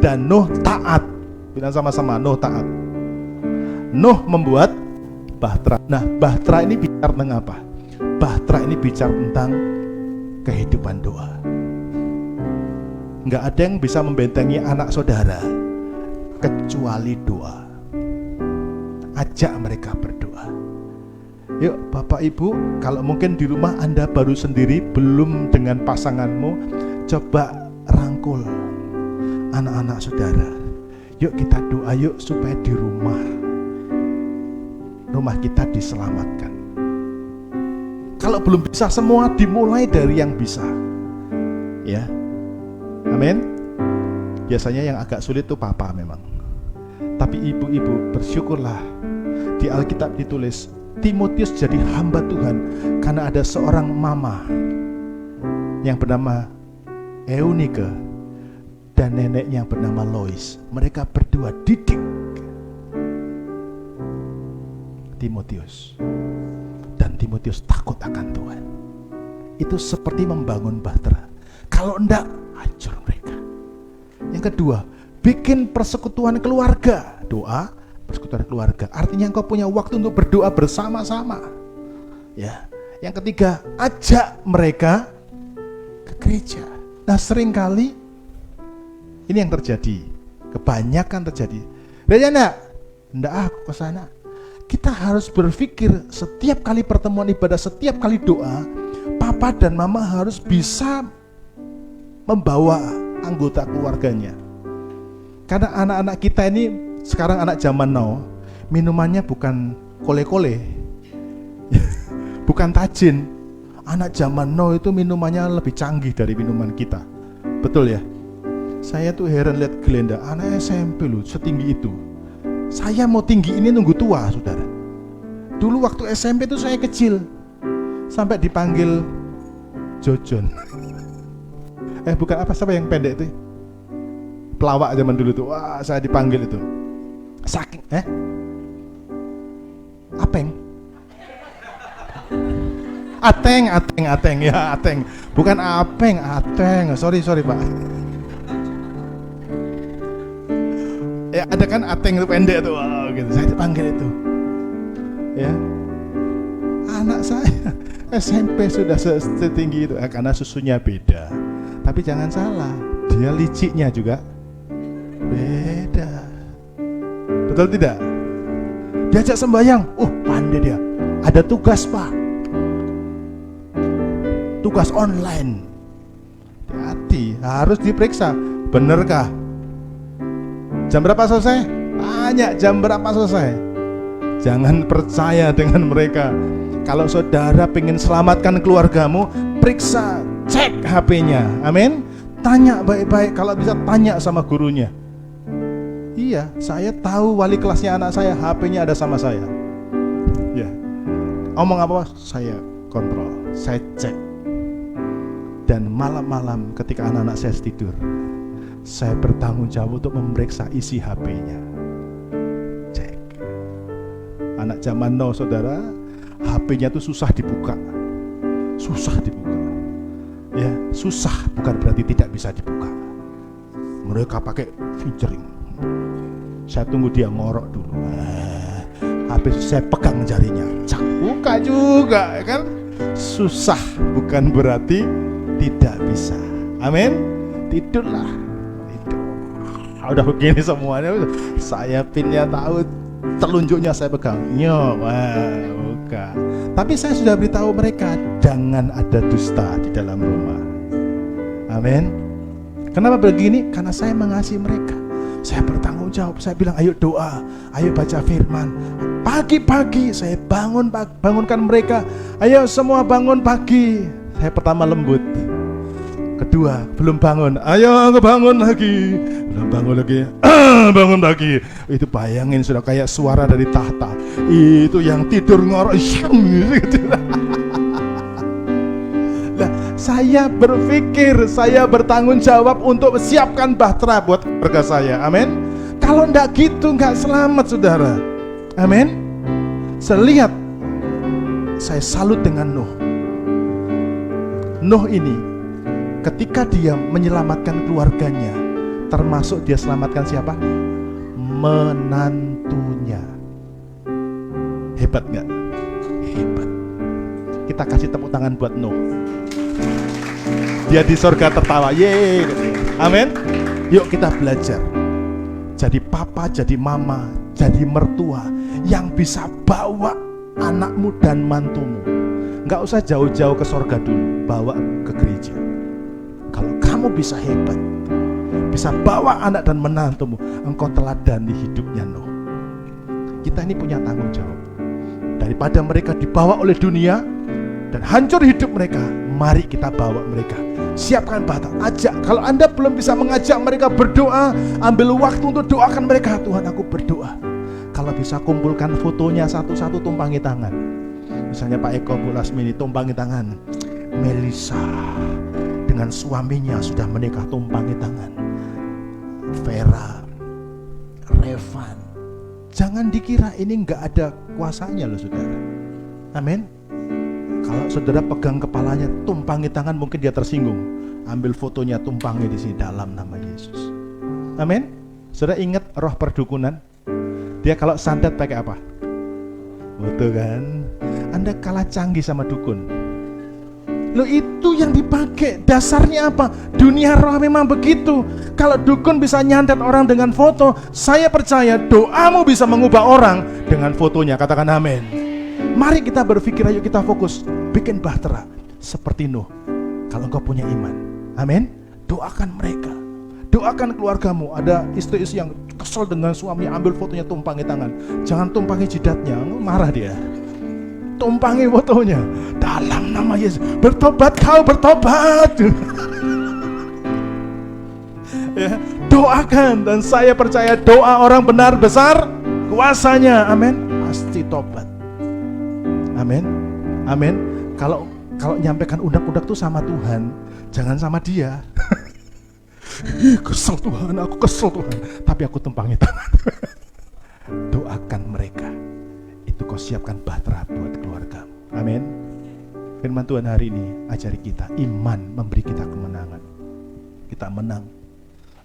Dan Nuh taat. Bilang sama-sama, Nuh taat. Nuh membuat bahtera. Nah, bahtera ini bicara tentang apa? Bahtera ini bicara tentang kehidupan doa. Nggak ada yang bisa membentengi anak saudara kecuali doa. Ajak mereka berdoa. Yuk Bapak Ibu, kalau mungkin di rumah Anda baru sendiri, belum dengan pasanganmu, coba rangkul anak-anak saudara. Yuk kita doa yuk supaya di rumah kita diselamatkan. Kalau belum bisa semua, dimulai dari yang bisa. Ya. Amin. Biasanya yang agak sulit itu papa memang. Tapi ibu-ibu bersyukurlah, di Alkitab ditulis Timotius jadi hamba Tuhan karena ada seorang mama yang bernama Eunike dan neneknya yang bernama Lois. Mereka berdua didik Timotius, dan Timotius takut akan Tuhan. Itu seperti membangun bahtera. Kalau enggak, hancur mereka. Yang kedua, bikin persekutuan keluarga. Doa, persekutuan keluarga. Artinya engkau punya waktu untuk berdoa bersama-sama. Ya. Yang ketiga, ajak mereka ke gereja. Nah, seringkali ini yang terjadi. Kebanyakan terjadi. Gereja enggak aku ke sana. Kita harus berpikir setiap kali pertemuan ibadah, setiap kali doa, papa dan mama harus bisa membawa anggota keluarganya. Karena anak-anak kita ini sekarang anak zaman now, minumannya bukan kole-kole, bukan tajin. Anak zaman now itu minumannya lebih canggih dari minuman kita. Betul ya? Saya tuh heran lihat Glenda, anak SMP loh, setinggi itu. Saya mau tinggi ini nunggu tua, saudara. Dulu waktu SMP itu saya kecil, sampai dipanggil Jojon. Bukan apa, siapa yang pendek itu? Pelawak zaman dulu tuh. Wah, saya dipanggil itu. Saking, Apeng. Ateng, ya Ateng. Bukan Apeng, Ateng. Sorry Pak. Ya ada kan Ateng itu pendek tuh, gitu. Saya dipanggil itu. Ya. Anak saya SMP sudah setinggi itu, karena susunya beda. Tapi jangan salah, dia liciknya juga beda. Betul tidak? Diajak sembahyang, pandai dia. Ada tugas Pak, tugas online. Hati-hati, harus diperiksa, benerkah? Jam berapa selesai? Tanya jam berapa selesai. Jangan percaya dengan mereka. Kalau saudara pengen selamatkan keluargamu, periksa, cek HP-nya. Amin. Tanya baik-baik, kalau bisa tanya sama gurunya. Iya, saya tahu wali kelasnya anak saya, HP-nya ada sama saya. Ya. Omong apa? Saya kontrol, saya cek. Dan malam-malam ketika anak-anak saya tidur, saya bertanggung jawab untuk memeriksa isi HP-nya. Cek. Anak zaman now, saudara, HP-nya itu susah dibuka. Susah dibuka. Ya, susah bukan berarti tidak bisa dibuka. Mereka pakai featuring. Saya tunggu dia ngorok dulu. Habis saya pegang jarinya, cak, buka juga, kan? Susah bukan berarti tidak bisa. Amin. Tidurlah. Udah begini semuanya, saya pinnya tahu, telunjuknya saya pegang, buka. Tapi saya sudah beritahu mereka, jangan ada dusta di dalam rumah. Amin. Kenapa begini? Karena saya mengasihi mereka. Saya bertanggung jawab. Saya bilang, ayo doa, ayo baca firman. Pagi-pagi saya bangunkan mereka. Ayo semua bangun pagi. Saya pertama lembut, Kedua, belum bangun. Ayo bangun lagi. Belum bangun lagi. Bangun lagi. Itu bayangin sudah kayak suara dari tahta. Itu yang tidur ngorok. Nah, saya berpikir, saya bertanggung jawab untuk siapkan bahtera buat keluarga saya. Amin. Kalau enggak gitu enggak selamat, saudara. Amin. Saya lihat, saya salut dengan Nuh. Nuh ini ketika dia menyelamatkan keluarganya, termasuk dia selamatkan siapa? Menantunya. Hebat gak? Hebat. Kita kasih tepuk tangan buat Nuh. Dia di surga tertawa. Yeay. Amin. Yuk kita belajar. Jadi papa, jadi mama, jadi mertua yang bisa bawa anakmu dan mantumu. Gak usah jauh-jauh ke surga dulu, bawa ke gereja. Kalau kamu bisa hebat, bisa bawa anak dan menantumu, engkau teladani hidupnya Nuh. Kita ini punya tanggung jawab. Daripada mereka dibawa oleh dunia dan hancur hidup mereka, mari kita bawa mereka. Siapkan bahtera, ajak. Kalau Anda belum bisa mengajak mereka berdoa, ambil waktu untuk doakan mereka. Tuhan, aku berdoa. Kalau bisa kumpulkan fotonya satu-satu, tumpangi tangan. Misalnya Pak Eko, Bu Lasmini, tumpangi tangan. Melisa dengan suaminya sudah menikah, tumpangi tangan. Vera, Revan. Jangan dikira ini nggak ada kuasanya loh, saudara. Amin. Kalau saudara pegang kepalanya, tumpangi tangan, mungkin dia tersinggung. Ambil fotonya, tumpangi di sini dalam nama Yesus. Amin. Saudara ingat roh perdukunan? Dia kalau santet pakai apa? Betul kan? Anda kalah canggih sama dukun. Loh, itu yang dipakai. Dasarnya apa? Dunia roh memang begitu. Kalau dukun bisa nyantet orang dengan foto, saya percaya doamu bisa mengubah orang dengan fotonya. Katakan amin. Mari kita berpikir, ayo kita fokus bikin bahtera seperti Nuh. Kalau engkau punya iman, amin. Doakan mereka, doakan keluargamu. Ada istri-istri yang kesel dengan suami, ambil fotonya, tumpangi tangan. Jangan tumpangi jidatnya, marah dia. Tumpangi fotonya dalam nama Yesus. Bertobat kau, bertobat. Ya, doakan, dan saya percaya doa orang benar besar kuasanya. Amin. Pasti tobat. Amin. Amin. Kalau nyampaikan undak-undak tuh sama Tuhan, jangan sama dia. Kesel Tuhan, aku kesel Tuhan, tapi aku tumpangi tangan. Doakan mereka. Itu kau siapkan bahtera buat keluarga. Amin. Firman Tuhan hari ini ajari kita, iman memberi kita kemenangan. Kita menang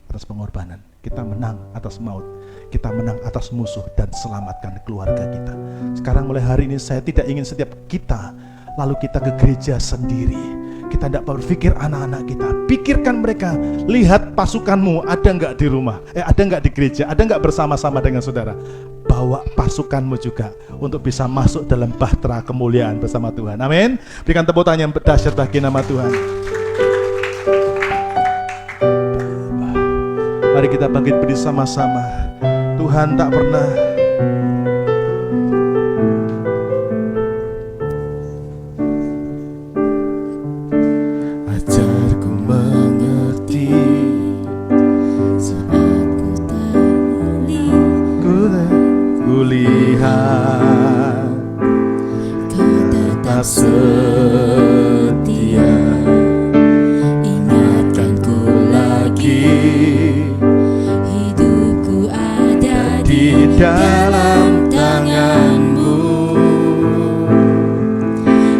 atas pengorbanan, kita menang atas maut, kita menang atas musuh, dan selamatkan keluarga kita. Sekarang mulai hari ini saya tidak ingin setiap kita lalu kita ke gereja sendiri. Kita tidak berpikir anak-anak kita, pikirkan mereka. Lihat pasukanmu ada nggak di rumah, ada nggak di gereja, ada nggak bersama-sama dengan saudara. Bawa pasukanmu juga untuk bisa masuk dalam bahtera kemuliaan bersama Tuhan. Amin. Berikan tepuk tangan yang dahsyat bagi nama Tuhan. Mari kita bangkit bersama-sama. Tuhan tak pernah ajarku mengerti saat ku lihat kau tetap setia. Ingatkanku lagi di dalam tanganmu,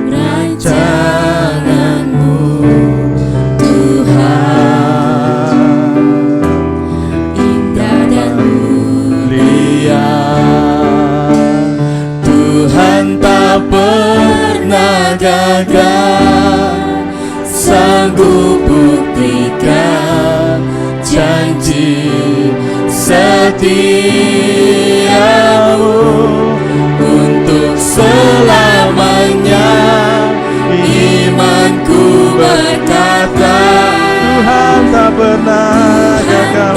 rancanganmu Tuhan, indah dan mulia. Tuhan tak pernah gagal, sanggup buktikan janji setiamu untuk selamanya. Imanku berkata, Tuhan tak pernah gagal.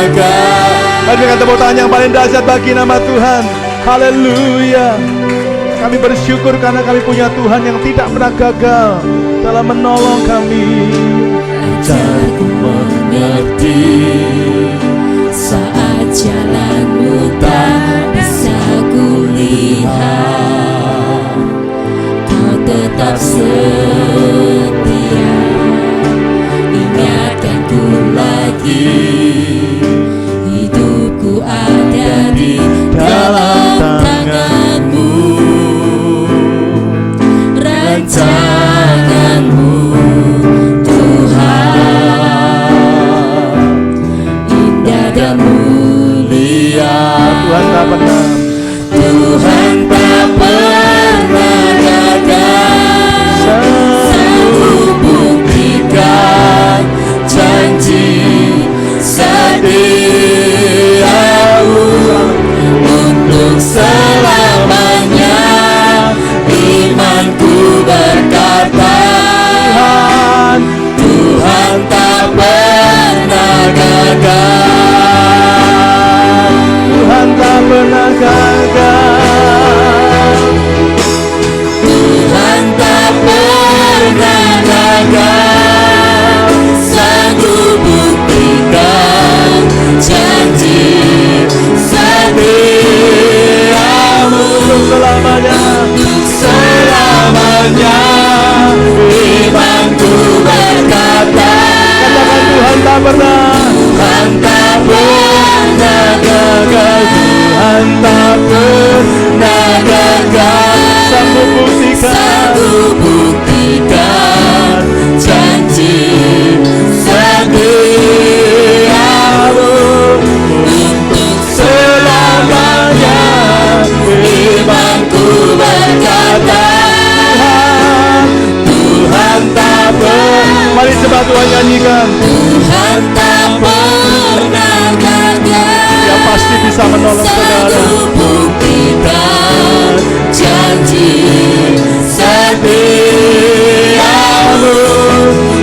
gagal. Mari dengan tepuk tangan yang paling dahsyat bagi nama Tuhan. Haleluya. Kami bersyukur karena kami punya Tuhan yang tidak pernah gagal dalam menolong kami. Ajarku mengerti saat jalanmu tak bisa kulihat, kau tetap setia. Ingatkanku lagi, hidupku ada di dalam tanganmu, rancanganmu dan mulia. Tuhan tak pernah, Tuhan tak pernah gagal, sanggup buktikan janji setiamu untuk selamanya. Imanku berkata, Tuhan tak pernah gagal. Tuhan tak pernah gagal. Tuhan tak pernah gagal, sanggup buktikan janji setiamu Untuk selamanya, untuk selamanya. Imanku berkata, katakan Tuhan tak pernah, Tuhan tak pernah gagal, Tuhan tak pernah gagal, sanggup buktikan, sanggup buktikan janji setiamu untuk selamanya. Imanku berkata, Tuhan tak pernah. mari coba Tuhan nyanyikan. Tuhan tak pernah gagal, Dia pasti bisa menolong saudara. sanggup buktikan janji setiamu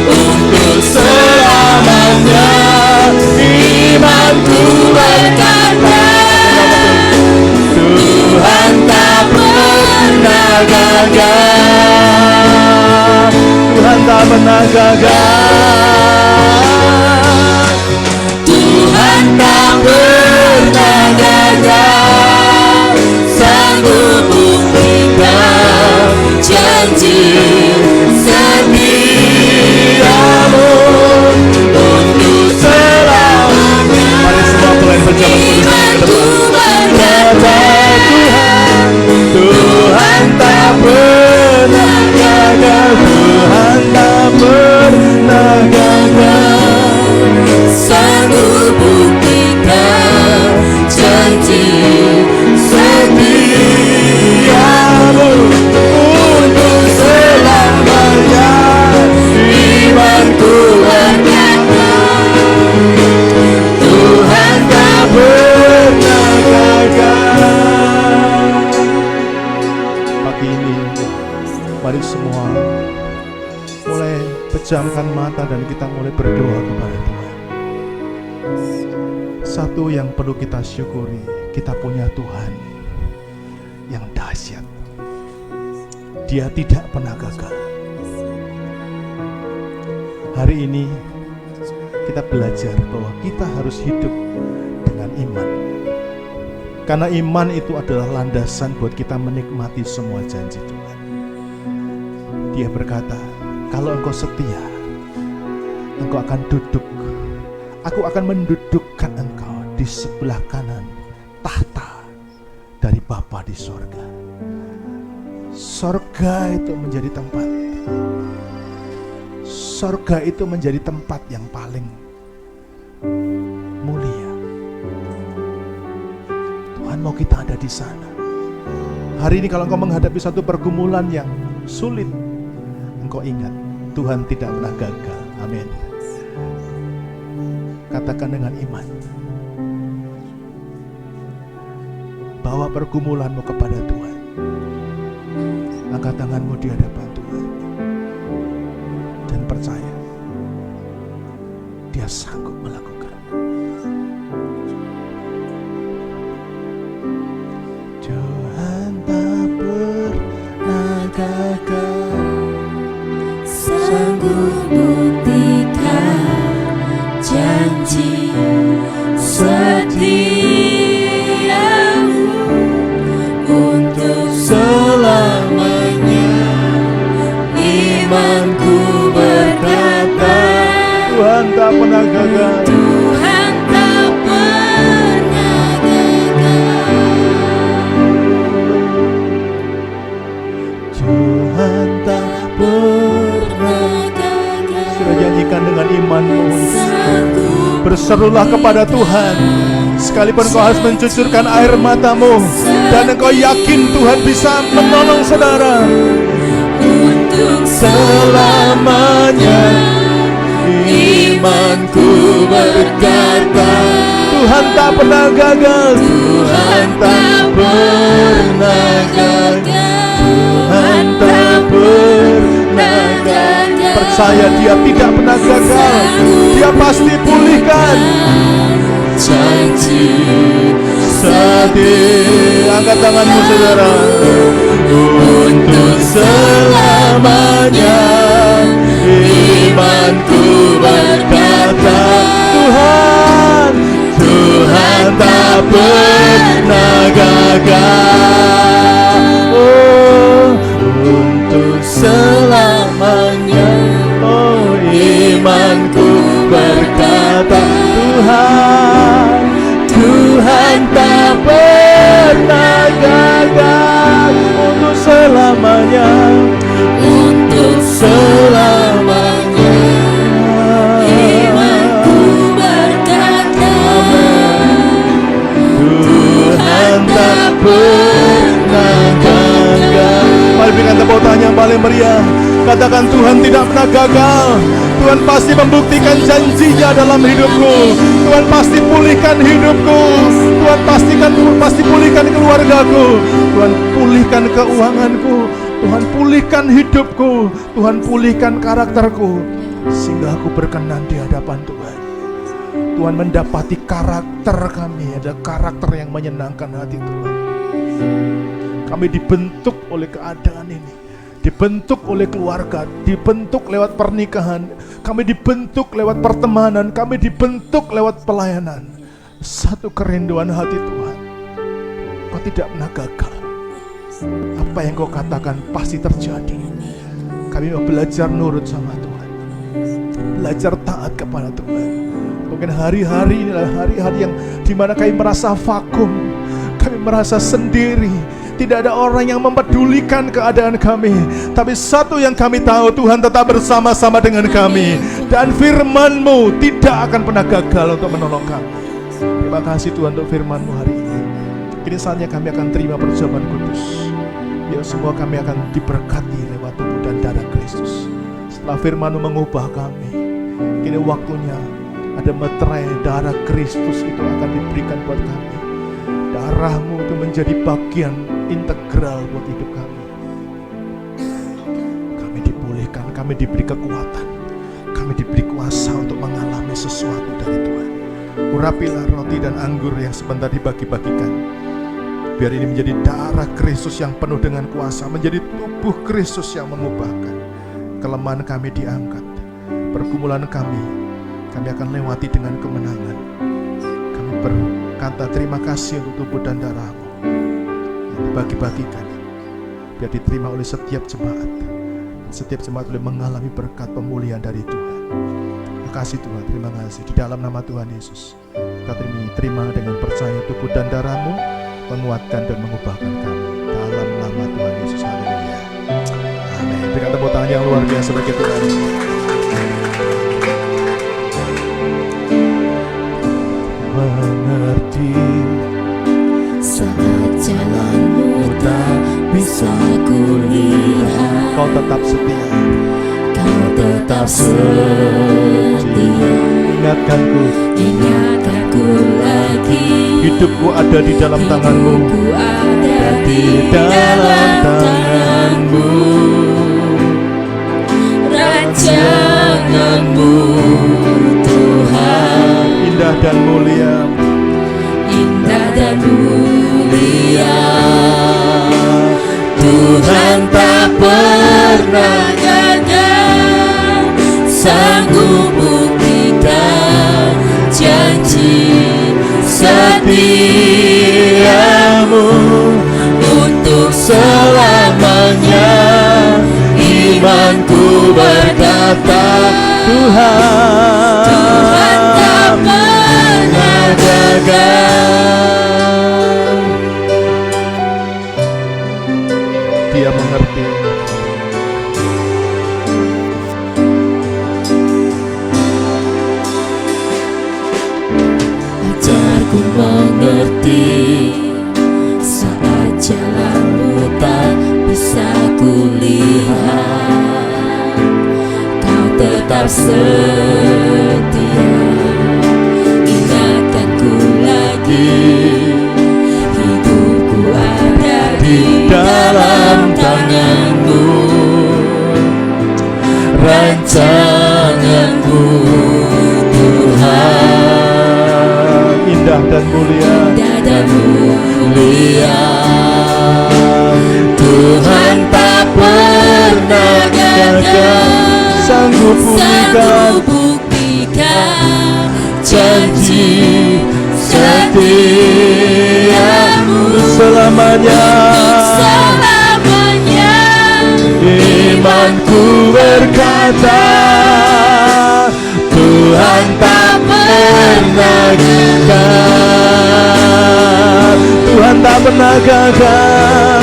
untuk selamanya. Imanku berkata, Tuhan tak pernah gagal. Tuhan tak pernah gagal. Tuhan tak pernah gagal, sanggup buktikan janji setiamu untuk selamanya. Mari semua pelayan pejabat Imanku berkata, Tuhan tak pernah gagal. Tuhan tak pernah gagal. sanggup buktikan janji setiamu untuk selamanya. Imanku berkata, Tuhan tak Pernah gagal. Pagi ini, mari semua mulai pejamkan mata dan kita mulai berdoa kepada Tuhan. Satu yang perlu kita syukuri, kita punya Tuhan yang dahsyat. Dia tidak pernah gagal. Hari ini kita belajar bahwa kita harus hidup dengan iman. Karena iman itu adalah landasan buat kita menikmati semua janji Tuhan. Dia berkata, kalau engkau setia, engkau akan duduk. Aku akan mendudukkan engkau di sebelah kanan tahta dari Bapa di sorga. Sorga itu menjadi tempat. Sorga itu menjadi tempat yang paling mulia. Tuhan mau kita ada di sana. Hari ini kalau engkau menghadapi satu pergumulan yang sulit, engkau ingat Tuhan tidak pernah gagal. Amin. Katakan dengan iman, bawa pergumulanmu kepada Tuhan. Angkat tanganmu di hadapan Tuhan dan percaya Dia sanggup melakukan. Tuhan tak pernah Berserulah kepada Tuhan, sekalipun kau harus mencucurkan air matamu, dan engkau yakin Tuhan bisa menolong saudara. Untuk Selamanya imanku berkata, Tuhan tak pernah gagal. Tuhan tak pernah gagal. Tuhan tak pernah gagal. Percaya Dia tidak pernah gagal. Dia pasti pulihkan. Janji Sedih. Angkat tanganmu saudara. untuk selamanya imanku berkata, Tuhan, Tuhan tak pernah gagal. Oh, untuk selamanya, oh imanku berkata, Tuhan, Tuhan tak pernah gagal. Untuk selamanya, untuk selamanya imanku berkata, Tuhan tak pernah gagal. Mari berikan tepuk tangan yang paling meriah. Katakan, Tuhan tidak pernah gagal. Tuhan pasti membuktikan janjinya dalam hidupku. Tuhan pasti pulihkan hidupku. Tuhan pasti pulihkan keluargaku. Tuhan pulihkan keuanganku. Tuhan pulihkan hidupku. Tuhan pulihkan karakterku, sehingga aku berkenan di hadapan Tuhan. Tuhan mendapati karakter kami, ada karakter yang menyenangkan hati Tuhan. Kami dibentuk oleh keadaan ini, dibentuk oleh keluarga, dibentuk lewat pernikahan, kami dibentuk lewat pertemanan, kami dibentuk lewat pelayanan. Satu kerinduan hati Tuhan, Kau tidak pernah gagal. Apa yang Kau katakan pasti terjadi. Kami mau belajar nurut sama Tuhan, belajar taat kepada Tuhan. Mungkin hari-hari ini adalah hari-hari yang dimana kami merasa vakum, kami merasa sendiri. Tidak ada orang yang mempedulikan keadaan kami. Tapi satu yang kami tahu, Tuhan tetap bersama-sama dengan kami. Dan firman-Mu tidak akan pernah gagal untuk menolong kami. Terima kasih Tuhan untuk firman-Mu hari ini. Kini saatnya kami akan terima perjamuan kudus. Biar semua kami akan diberkati lewat tubuh dan darah Kristus. Setelah firman-Mu mengubah kami, kini waktunya ada meterai darah Kristus itu akan diberikan buat kami. Darah-Mu itu menjadi bagian integral buat hidup kami. Kami dipulihkan, kami diberi kekuatan, kami diberi kuasa untuk mengalami sesuatu dari Tuhan. Urapilah roti dan anggur yang sebentar dibagi-bagikan. Biar ini menjadi darah Kristus yang penuh dengan kuasa, menjadi tubuh Kristus yang mengubahkan. Kelemahan kami diangkat, pergumulan kami akan lewati dengan kemenangan. Kami berkata terima kasih untuk tubuh dan darah-Mu yang dibagi-bagikan, biar diterima oleh setiap jemaat. Setiap jemaat boleh mengalami berkat pemulihan dari Tuhan. Terima kasih Tuhan, terima kasih. Di dalam nama Tuhan Yesus, kami terima dengan percaya tubuh dan darah-Mu menguatkan dan mengubahkan kami. Dalam nama Tuhan Yesus, haleluya. Amin. Berikan tepuk tangan yang luar biasa bagi Tuhan. Mengerti saat jalanmu tak bisa kulihat, Kau tetap setia, Kau tetap setia. Ingatkanku lagi, hidupku ada di dalam tangan-Mu, hidupku ada di dalam tangan-Mu. Rancangan-Mu Tuhan, Indah dan mulia, indah dan mulia. Tuhan tak pernah gagal, sanggup buktikan janji setiamu. Untuk selamanya imanku berkata, Tuhan, Tuhan tak pernah gagal. Dia mengerti. mengerti saat jalanmu tak bisa kulihat. Kau tetap setia, ingatkanku lagi. Hidupku ada di dalam tanganmu, rancanganmu Tuhan. Indah dan mulia, Indah dan mulia. Tuhan tak pernah gagal, sanggup sanggup buktikan janji setiamu selamanya. Selamanya Imanku berkata, Tuhan tak pernah gagal. Tuhan tak pernah gagal.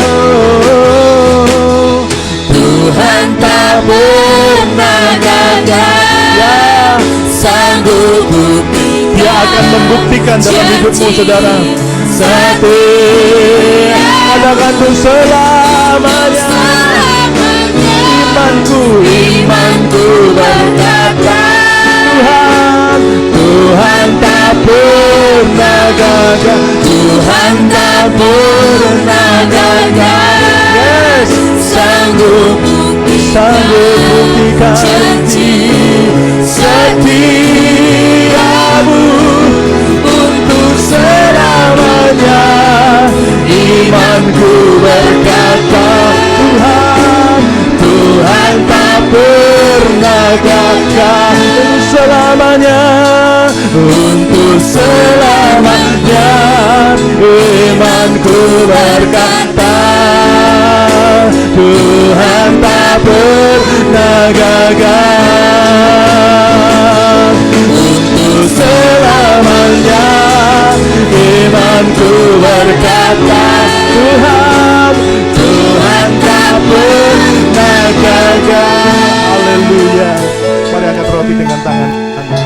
Tuhan tak pernah gagal, Ya, sanggup buktikan. Dia akan membuktikan dalam hidupmu, saudara. Setia, Katakan tuh selamanya. Imanku berkata, Tuhan tak pernah gagal. Tuhan tak pernah gagal. Yes, Sanggup buktikan janji setiamu untuk selamanya. Imanku berkata, Tuhan tak pernah gagal. Selamanya, untuk selamanya. Imanku berkata, Tuhan tak pernah gagal. Untuk selamanya. Imanku berkata, Tuhan tak pernah gagal. Haleluya. Mari angkat roti dengan tangan Anda.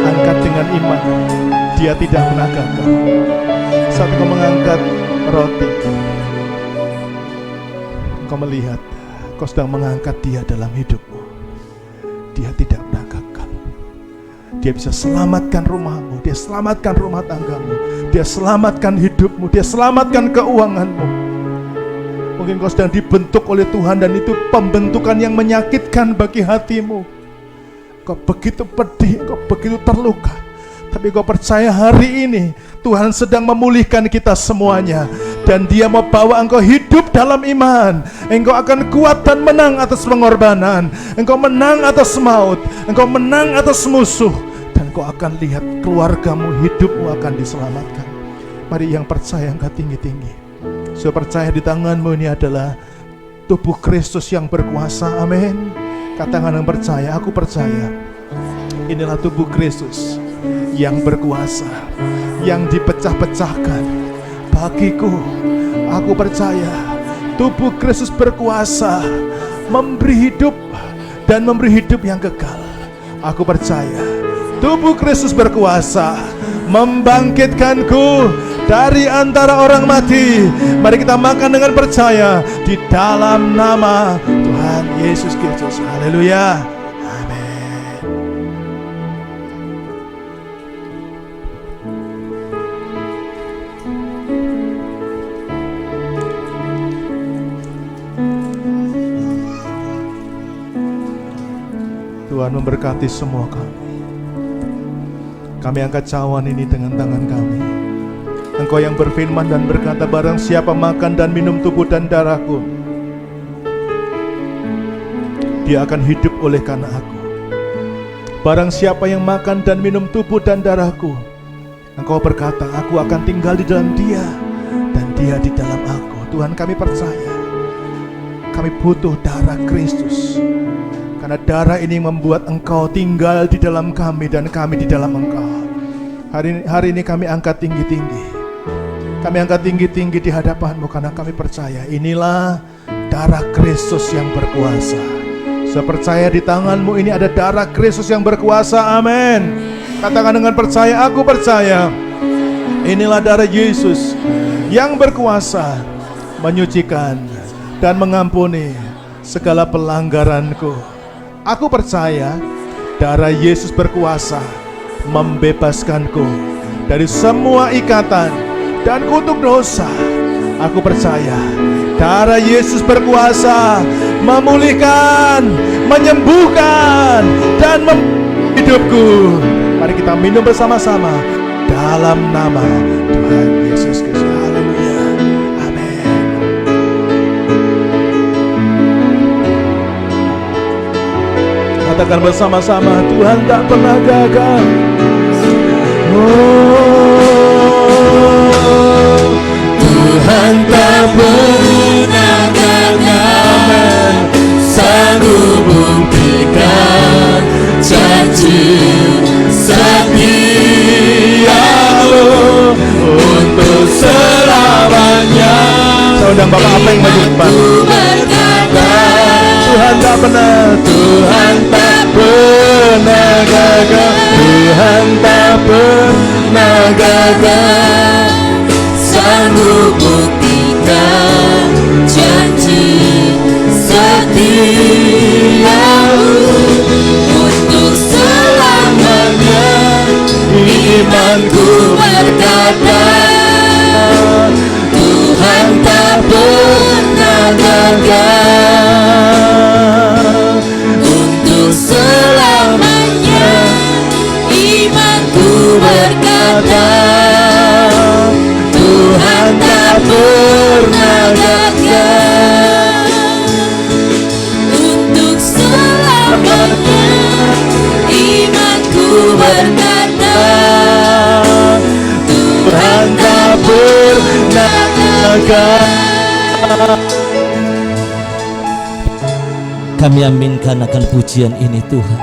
Angkat dengan iman. Dia tidak pernah gagal. Saat kau mengangkat roti, kau melihat kau sedang mengangkat dia dalam hidupmu. Dia tidak pernah gagal. Dia bisa selamatkan rumahmu, dia selamatkan rumah tanggamu, dia selamatkan hidupmu, dia selamatkan keuanganmu. Mungkin kau sedang dibentuk oleh Tuhan dan itu pembentukan yang menyakitkan bagi hatimu. Kau begitu pedih, kau begitu terluka. Tapi kau percaya hari ini Tuhan sedang memulihkan kita semuanya. Dan Dia mau bawa engkau hidup dalam iman. Engkau akan kuat dan menang atas pengorbanan. Engkau menang atas maut. Engkau menang atas musuh. Dan kau akan lihat keluargamu, hidupmu akan diselamatkan. Mari yang percaya angkat tinggi-tinggi. Saya percaya di tanganmu ini adalah tubuh Kristus yang berkuasa. Amin. Katakan yang percaya, aku percaya. Inilah tubuh Kristus yang berkuasa, yang dipecah-pecahkan bagiku. Aku percaya tubuh Kristus berkuasa memberi hidup dan memberi hidup yang kekal. Aku percaya tubuh Kristus berkuasa membangkitkanku dari antara orang mati. Mari kita makan dengan percaya di dalam nama Tuhan Yesus Kristus. Haleluya. Tuhan memberkati semua kami. Kami angkat cawan ini dengan tangan kami. Engkau yang berfirman dan berkata, barang siapa makan dan minum tubuh dan darahku, dia akan hidup oleh karena aku. Barang siapa yang makan dan minum tubuh dan darahku, Engkau berkata, aku akan tinggal di dalam dia dan dia di dalam aku. Tuhan, kami percaya. Kami butuh darah Kristus. Karena darah ini membuat Engkau tinggal di dalam kami dan kami di dalam Engkau. Hari ini kami angkat tinggi-tinggi. Kami angkat tinggi-tinggi di hadapan-Mu karena kami percaya inilah darah Kristus yang berkuasa. Saya percaya di tangan-Mu ini ada darah Kristus yang berkuasa. Amin. Katakan dengan percaya, aku percaya Inilah darah Yesus yang berkuasa menyucikan dan mengampuni segala pelanggaranku. Aku percaya darah Yesus berkuasa membebaskanku dari semua ikatan dan kutuk dosa. Aku percaya darah Yesus berkuasa memulihkan, menyembuhkan, dan hidupku. Mari kita minum bersama-sama dalam nama Tuhan Yesus Kristus. Haleluya. Amin. Katakan bersama-sama, Tuhan tak pernah gagal. Tuhan tak pernah gagal, sanggup buktikan janji setiamu untuk selamanya. Saya undang Bapak apa yang maju depan. Tuhan tak pernah, Tuhan tak pernah gagal, Tuhan tak pernah gagal, sanggup buktikan janji setiamu untuk selamanya. Imanku berkata, Tuhan tak pernah gagal, untuk selamanya. Imanku berkata, Tuhan tak pernah gagal, untuk selamanya. Imanku berkata, Tuhan tak pernah gagal. Kami aminkan akan pujian ini Tuhan,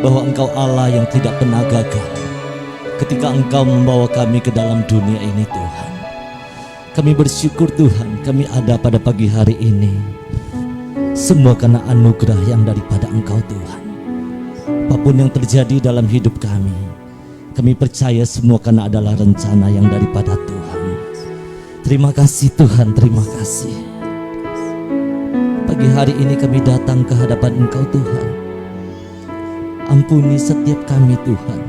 bahwa Engkau Allah yang tidak pernah gagal ketika Engkau membawa kami ke dalam dunia ini Tuhan. Kami bersyukur Tuhan, kami ada pada pagi hari ini semua karena anugerah yang daripada Engkau Tuhan. Apapun yang terjadi dalam hidup kami percaya semua karena adalah rencana yang daripada Tuhan. Terima kasih Tuhan, terima kasih. Pagi hari ini kami datang ke hadapan Engkau Tuhan. Ampuni setiap kami Tuhan,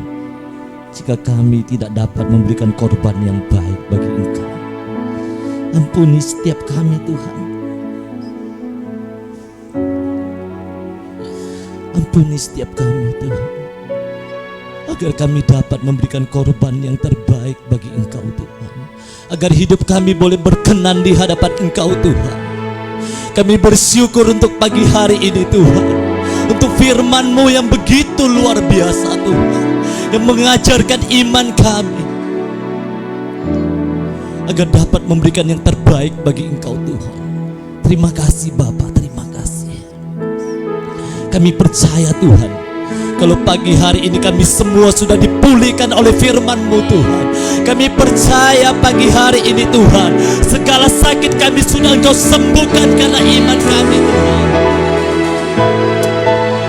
jika kami tidak dapat memberikan korban yang baik bagi Engkau. Ampuni setiap kami Tuhan. Ampuni setiap kami Tuhan, agar kami dapat memberikan korban yang terbaik bagi Engkau Tuhan, agar hidup kami boleh berkenan di hadapan Engkau Tuhan. Kami bersyukur untuk pagi hari ini Tuhan, untuk firman-Mu yang begitu luar biasa Tuhan, yang mengajarkan iman kami agar dapat memberikan yang terbaik bagi Engkau Tuhan. Terima kasih Bapa, terima kasih. Kami percaya Tuhan, kalau pagi hari ini kami semua sudah dipulihkan oleh firman-Mu Tuhan. Kami percaya pagi hari ini Tuhan, segala sakit kami sudah Engkau sembuhkan karena iman kami Tuhan.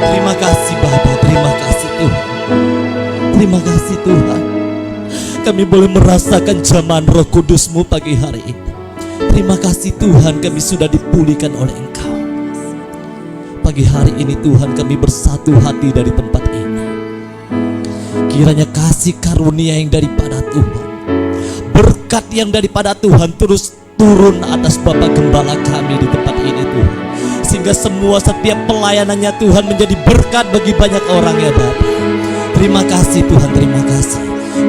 Terima kasih Bapa, terima kasih Tuhan. Terima kasih Tuhan, kami boleh merasakan zaman Roh Kudus-Mu pagi hari ini. Terima kasih Tuhan, kami sudah dipulihkan oleh Engkau. Pagi hari ini Tuhan, kami bersatu hati dari tempat ini. Kiranya kasih karunia yang daripada Tuhan, berkat yang daripada Tuhan terus turun atas Bapak Gembala kami di tempat ini Tuhan, sehingga semua setiap pelayanannya Tuhan menjadi berkat bagi banyak orang ya Bapak. Terima kasih Tuhan, terima kasih.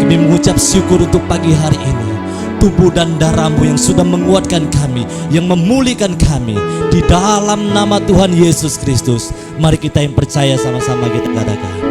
Kami mengucap syukur untuk pagi hari ini. Tubuh dan darah-Mu yang sudah menguatkan kami, yang memulihkan kami, di dalam nama Tuhan Yesus Kristus. Mari kita yang percaya sama-sama kita katakan,